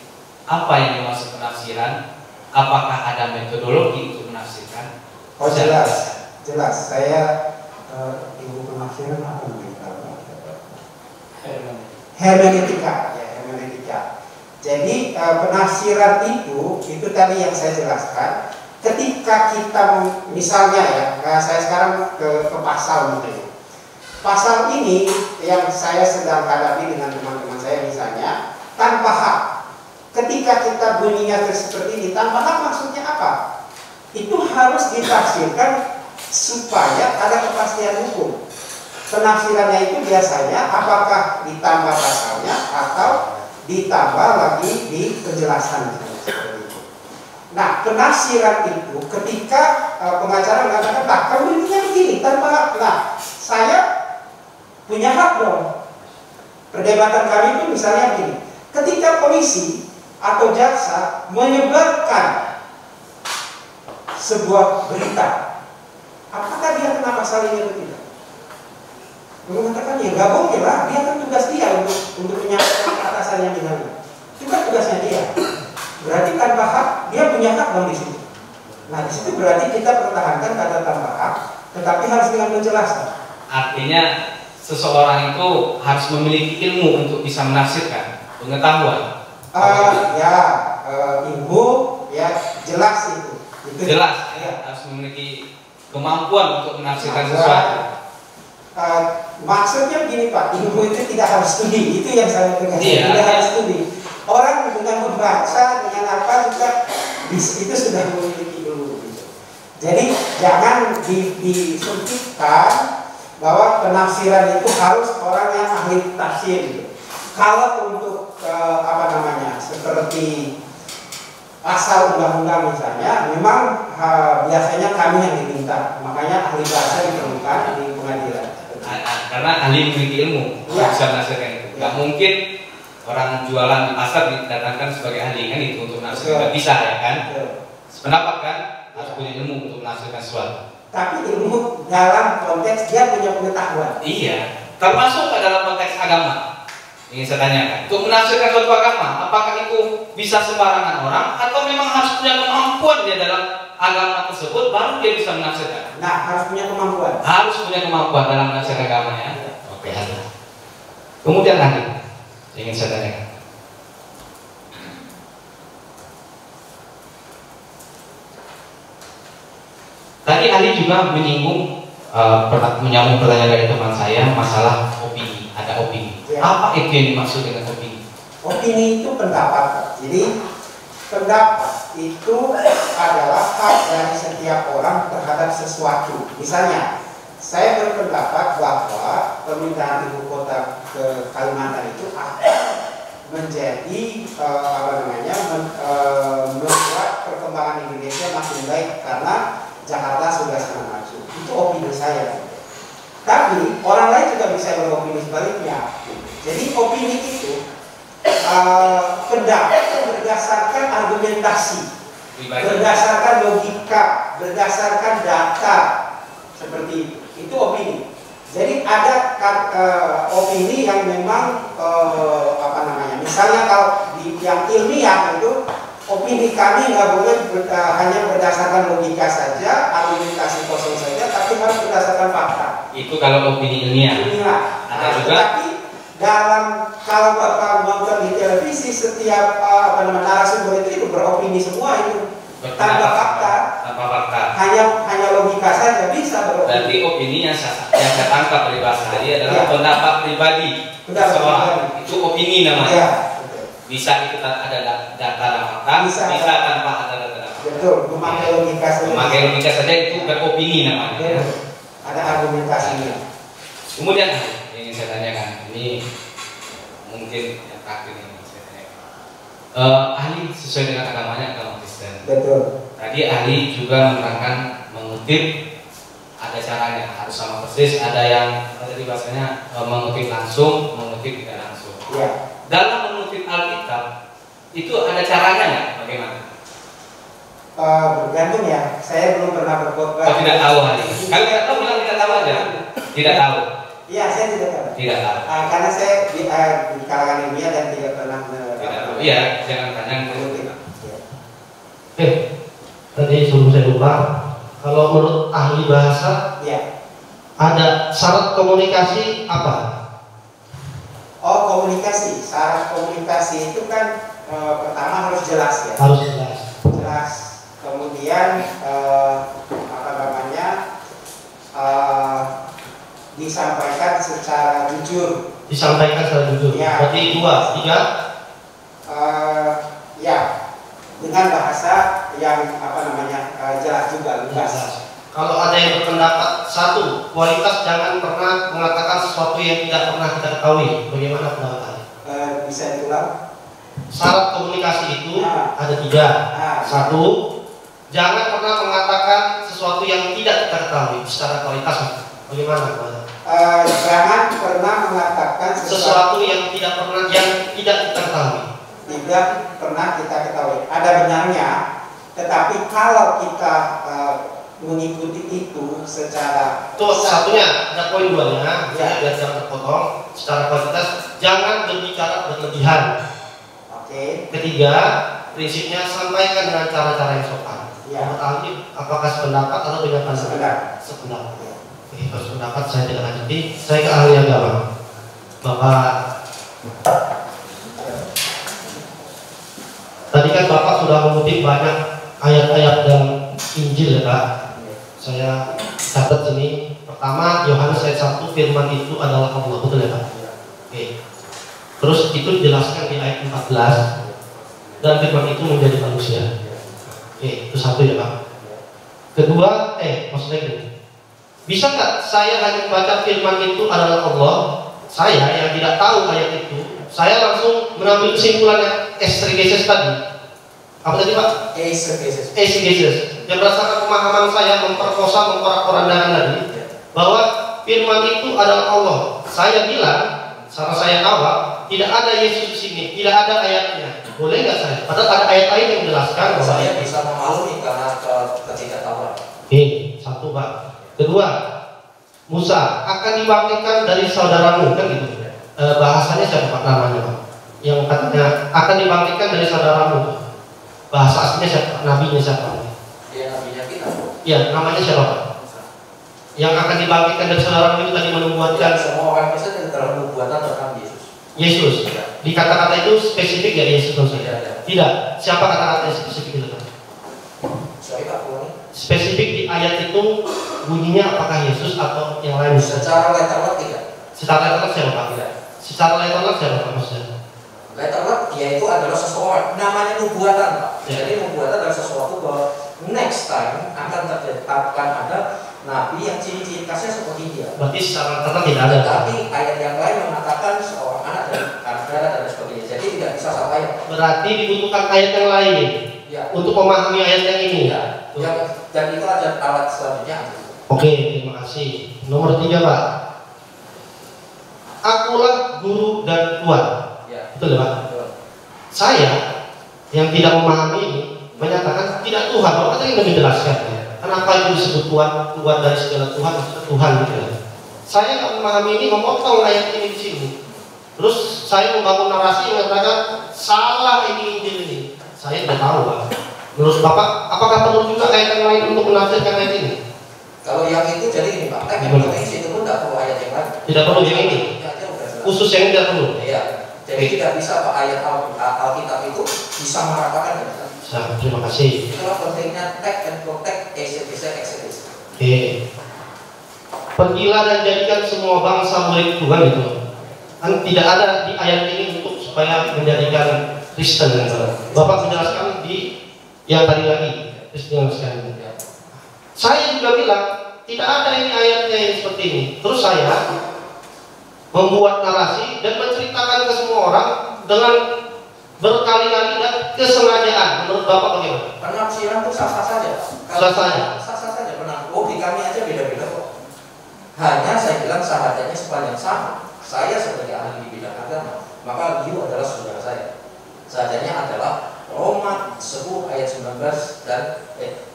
[SPEAKER 9] apa yang dimaksud penafsiran? Apakah ada metodologi untuk menafsirkan?
[SPEAKER 5] Oh jelas. Saya ilmu penafsiran apa namanya? Hermeneutika, ya hermeneutika. Jadi penafsiran itu tadi yang saya jelaskan. Ketika kita misalnya ya, saya sekarang ke pasal misalnya. Pasal ini yang saya sedang hadapi dengan teman-teman saya misalnya tanpa hak. Ketika kita bunyinya seperti ini tanpa hak maksudnya apa? Itu harus ditafsirkan supaya ada kepastian hukum. Penafsirannya itu biasanya apakah ditambah pasalnya atau ditambah lagi di penjelasan seperti itu. Nah, penafsiran itu ketika pengacara mengatakan, "Nah, kamu ini begini tanpa hak." Nah, saya punya hak dong. Perdebatan kami itu misalnya begini. Ketika polisi atau jaksa menyebarkan sebuah berita, apakah dia kena pasal ini atau tidak? Mengatakan ya nggak boleh lah, dia kan tugas dia untuk menyampaikan ke atasannya misalnya. Itu kan tugasnya dia. Berarti tanpa hak dia punya hak dong di situ. Nah di situ berarti kita pertahankan kata tanpa hak, tetapi harus dengan penjelasan.
[SPEAKER 9] Artinya seseorang itu harus memiliki ilmu untuk bisa menafsirkan, pengetahuan.
[SPEAKER 5] Ilmu ya jelas itu.
[SPEAKER 9] Jelas ya, harus memiliki kemampuan untuk menafsirkan sesuatu.
[SPEAKER 5] Maksudnya begini Pak, ilmu itu tidak harus studi, itu yang saya tegaskan, tidak harus studi. Orang dengan membaca, dengan apa juga itu sudah memiliki ilmu. Jadi jangan disempitkan bahwa penafsiran itu harus orang yang ahli tafsir. Kalau untuk seperti pasal undang-undang misalnya, memang biasanya kami yang diminta, makanya ahli bahasa diperlukan di pengadilan.
[SPEAKER 9] Karena ahli memiliki ilmu, bisa menafsirkan itu. Gak mungkin orang jualan di pasar didatangkan sebagai ahli kan itu untuk menafsirkan, bisa ya kan? Sependapat kan harus punya ilmu untuk menafsirkan sesuatu.
[SPEAKER 5] Tapi ilmu dalam konteks dia punya pengetahuan.
[SPEAKER 9] Iya, termasuk ke dalam konteks agama. Ingin saya tanyakan, untuk menafsirkan suatu agama, apakah itu bisa sembarangan orang atau memang harus punya kemampuan dia dalam agama tersebut baru dia bisa menafsirkan?
[SPEAKER 5] Nah, harus punya kemampuan.
[SPEAKER 9] Harus punya kemampuan dalam menafsirkan agamanya. Oke. Kemudian lagi, ingin saya tanyakan. Tadi Ali juga menyinggung, menyambung pertanyaan dari teman saya masalah opini, ada opini. Ya. Apa itu yang dimaksud dengan opini?
[SPEAKER 5] Opini itu pendapat. Jadi pendapat itu adalah hak dari setiap orang terhadap sesuatu. Misalnya, saya berpendapat bahwa pemindahan ibu kota ke Kalimantan itu akan menjadi membuat perkembangan Indonesia makin baik karena Jakarta sudah sangat maju. Itu opini saya. Tapi orang lain juga bisa beropini sebaliknya. Jadi opini itu pendapat yang berdasarkan argumentasi, berdasarkan logika, berdasarkan data, seperti itu opini. Jadi ada opini yang memang misalnya kalau di yang ilmiah itu opini kami nggak boleh hanya berdasarkan logika saja, argumentasi kosong saja, tapi harus berdasarkan fakta.
[SPEAKER 9] Itu kalau opini ilmiah. Ada juga.
[SPEAKER 5] Tetapi kalau Bapak nonton di televisi, setiap narasumber itu beropini semua itu tanpa fakta. Hanya logika saja bisa beropini.
[SPEAKER 9] Berarti opini yang saya tangkap dari bahasa tadi adalah pendapat pribadi seseorang. Itu opini namanya.
[SPEAKER 5] Ya.
[SPEAKER 9] Bisa itu ada data dan fakta, bisa tanpa ada data dan fakta.
[SPEAKER 5] Betul, memakai logika saja.
[SPEAKER 9] Memakai logika saja itu beropini namanya. Ya.
[SPEAKER 5] Ada argumentasinya.
[SPEAKER 9] Kemudian yang ingin saya tanyakan, ini mungkin yang terakhir yang ingin saya tanyakan. Ahli sesuai dengan agamanya agama Kristen.
[SPEAKER 5] Betul.
[SPEAKER 9] Tadi ahli juga menerangkan mengutip ada caranya, harus sama persis. Ada yang tadi bahasanya mengutip langsung, mengutip tidak langsung.
[SPEAKER 5] Ya.
[SPEAKER 9] Dalam mengutip Alkitab itu ada caranya nggak? Bagaimana?
[SPEAKER 5] Bergantung ya. Saya belum pernah berkhotbah.
[SPEAKER 9] Oh, tidak tahu hari ini. Kalau tidak tahu bilang tidak tahu aja. Tidak tahu.
[SPEAKER 5] Iya, saya tidak tahu.
[SPEAKER 9] Tidak tahu.
[SPEAKER 5] Karena saya di kalangan ilmiah dan tidak pernah
[SPEAKER 9] Tidak tahu. Iya, jangan tanya.
[SPEAKER 4] Tadi sebelum saya lupa, kalau menurut ahli bahasa,
[SPEAKER 5] ya,
[SPEAKER 4] ada syarat komunikasi apa?
[SPEAKER 5] Oh, komunikasi. Syarat komunikasi itu kan pertama harus jelas ya.
[SPEAKER 4] Harus jelas.
[SPEAKER 5] Jelas. Kemudian apa namanya disampaikan secara jujur.
[SPEAKER 4] Disampaikan secara jujur.
[SPEAKER 5] Ya.
[SPEAKER 4] Berarti 2, 3.
[SPEAKER 5] Ya, dengan bahasa yang apa namanya jelas juga, lugas.
[SPEAKER 4] Kalau ada yang berpendapat 1, kualitas, jangan pernah mengatakan sesuatu yang tidak pernah kita ketahui. Bagaimana pendapatnya?
[SPEAKER 5] Bisa diulang?
[SPEAKER 4] Syarat komunikasi itu ada 3. 1, jangan pernah mengatakan sesuatu yang tidak kita ketahui secara kualitas. Bagaimana?
[SPEAKER 5] Jangan pernah mengatakan
[SPEAKER 4] sesuatu yang tidak kita ketahui.
[SPEAKER 5] Tidak pernah kita ketahui. Ada benarnya, tetapi kalau kita mengikuti itu secara
[SPEAKER 4] satunya ada poin 2-nya, ya, biar jangan terpotong. Secara kualitas, jangan berbicara berlebihan.
[SPEAKER 5] Oke.
[SPEAKER 4] 3, prinsipnya sampaikan dengan cara-cara yang sopan.
[SPEAKER 5] Ya.
[SPEAKER 4] Apakah sependapat atau dengan
[SPEAKER 5] sependapat?
[SPEAKER 4] Sependapat. Oke, kalau sependapat saya tidak lanjuti. Saya ke ahli agama, Bapak. Tadi kan Bapak sudah mengutip banyak ayat-ayat dalam Injil ya Pak. Saya catat sini. Pertama, Yohanes ayat 1, firman itu adalah Allah, betul ya Pak? Oke. Terus itu dijelaskan di ayat 14, dan firman itu menjadi manusia. Oke, itu 1 ya Pak. Kedua, maksudnya gini, bisa nggak saya hanya baca firman itu adalah Allah, saya yang tidak tahu ayat itu, saya langsung mengambil kesimpulan exegesis tadi. Apa tadi Pak? Exegesis. Yang berdasarkan pemahaman saya memperkosa, memporak-porandakan tadi, bahwa firman itu adalah Allah. Saya bilang, cara saya awal, tidak ada Yesus di sini, tidak ada ayatnya. Boleh nggak saya? Padahal ada ayat lain yang menjelaskan.
[SPEAKER 6] Saya bisa memaklumi karena ketidaktahuan.
[SPEAKER 4] Oke, 1 Pak. Kedua, Musa akan dibangkitkan dari saudaramu, kan gitu. Bahasanya siapa Pak namanya Pak? Yang katanya akan dibangkitkan dari saudaramu. Bahasa aslinya siapa? Nabinya siapa?
[SPEAKER 6] Ya, nabinya kita.
[SPEAKER 4] Ya, namanya siapa Pak? Yang akan dibangkitkan dari saudaramu itu tadi menubuatkan.
[SPEAKER 6] Semua orang Kristen tidak terlalu nubuatan tentang Yesus.
[SPEAKER 4] Yesus. Di kata-kata itu spesifik ya Yesus maksudnya? Tidak. Siapa kata-kata yang spesifik itu Pak? Spesifik di ayat itu bunyinya apakah Yesus atau yang lain?
[SPEAKER 6] Secara letterlet tidak.
[SPEAKER 4] Secara letterlet siapa Pak? Tidak. Secara letterlet siapa Pak maksudnya?
[SPEAKER 6] Letterlet yaitu adalah seseorang, namanya nubuatan Pak.
[SPEAKER 4] Ya.
[SPEAKER 6] Jadi nubuatan adalah sesuatu bahwa next time akan ada nabi yang ciri-ciri khasnya seperti dia.
[SPEAKER 4] Berarti secara letterlet tidak ada.
[SPEAKER 6] Tapi ayat yang lain mengatakan seorang anak dari darah dan sebagainya. Jadi tidak bisa satu ayat.
[SPEAKER 4] Berarti dibutuhkan ayat yang lain
[SPEAKER 6] Ya.
[SPEAKER 4] untuk memahami ayat yang ini.
[SPEAKER 6] Ya. Dan itu ada alat selanjutnya.
[SPEAKER 4] Oke, terima kasih. Nomor 3 Pak. Akulah guru dan Tuhan.
[SPEAKER 6] Ya.
[SPEAKER 4] Betul ya Pak?
[SPEAKER 6] Betul.
[SPEAKER 4] Saya yang tidak memahami ini menyatakan tidak Tuhan. Bapak tadi sudah menjelaskan ya. Kenapa itu disebut Tuhan? Tuhan dari segala Tuhan, maksudnya Tuhan gitu ya. Saya nggak memahami ini, memotong ayat ini di sini. Terus saya membangun narasi yang mengatakan salah ini Injil ini. Saya tidak tahu Pak. Menurut Bapak, apakah perlu juga ayat yang lain untuk menafsirkan ayat ini?
[SPEAKER 6] Kalau yang itu jadi ini Pak, yang itu pun tidak perlu ayat yang lain.
[SPEAKER 4] Tidak perlu yang ini. Khusus yang ini tidak perlu.
[SPEAKER 6] Iya. Jadi tidak bisa Pak ayat Alkitab itu bisa meratakan dengan.
[SPEAKER 4] Terima kasih.
[SPEAKER 6] Itulah pentingnya tag and protect exegesis.
[SPEAKER 4] Oke. Pergilah dan jadikan semua bangsa murid Tuhan itu. Kan tidak ada di ayat ini untuk supaya menjadikan Kristen. Bapak menjelaskan di yang tadi lagi Kristen sekali. Saya juga bilang tidak ada ini ayatnya yang seperti ini. Terus saya membuat narasi dan menceritakan ke semua orang dengan berkali-kali dan kesengajaan. Menurut Bapak bagaimana?
[SPEAKER 6] Penafsiran itu sah-sah saja.
[SPEAKER 4] Sah saja.
[SPEAKER 6] Sah-sah saja benar. Oh di kami aja beda-beda kok. Hanya saya bilang syahadatnya sepanjang sama. Saya sebagai ahli di bidang agama, maka beliau adalah saudara saya. Syahadatnya adalah Roma 10 ayat 19 dan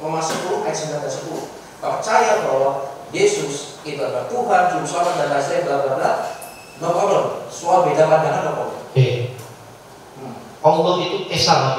[SPEAKER 6] Roma 10 ayat 9 dan 10. Percaya bahwa Yesus itu adalah Tuhan, Juru Selamat dan Raja, bla bla bla. No problem. Soal beda pandangan no problem.
[SPEAKER 4] Allah itu esa.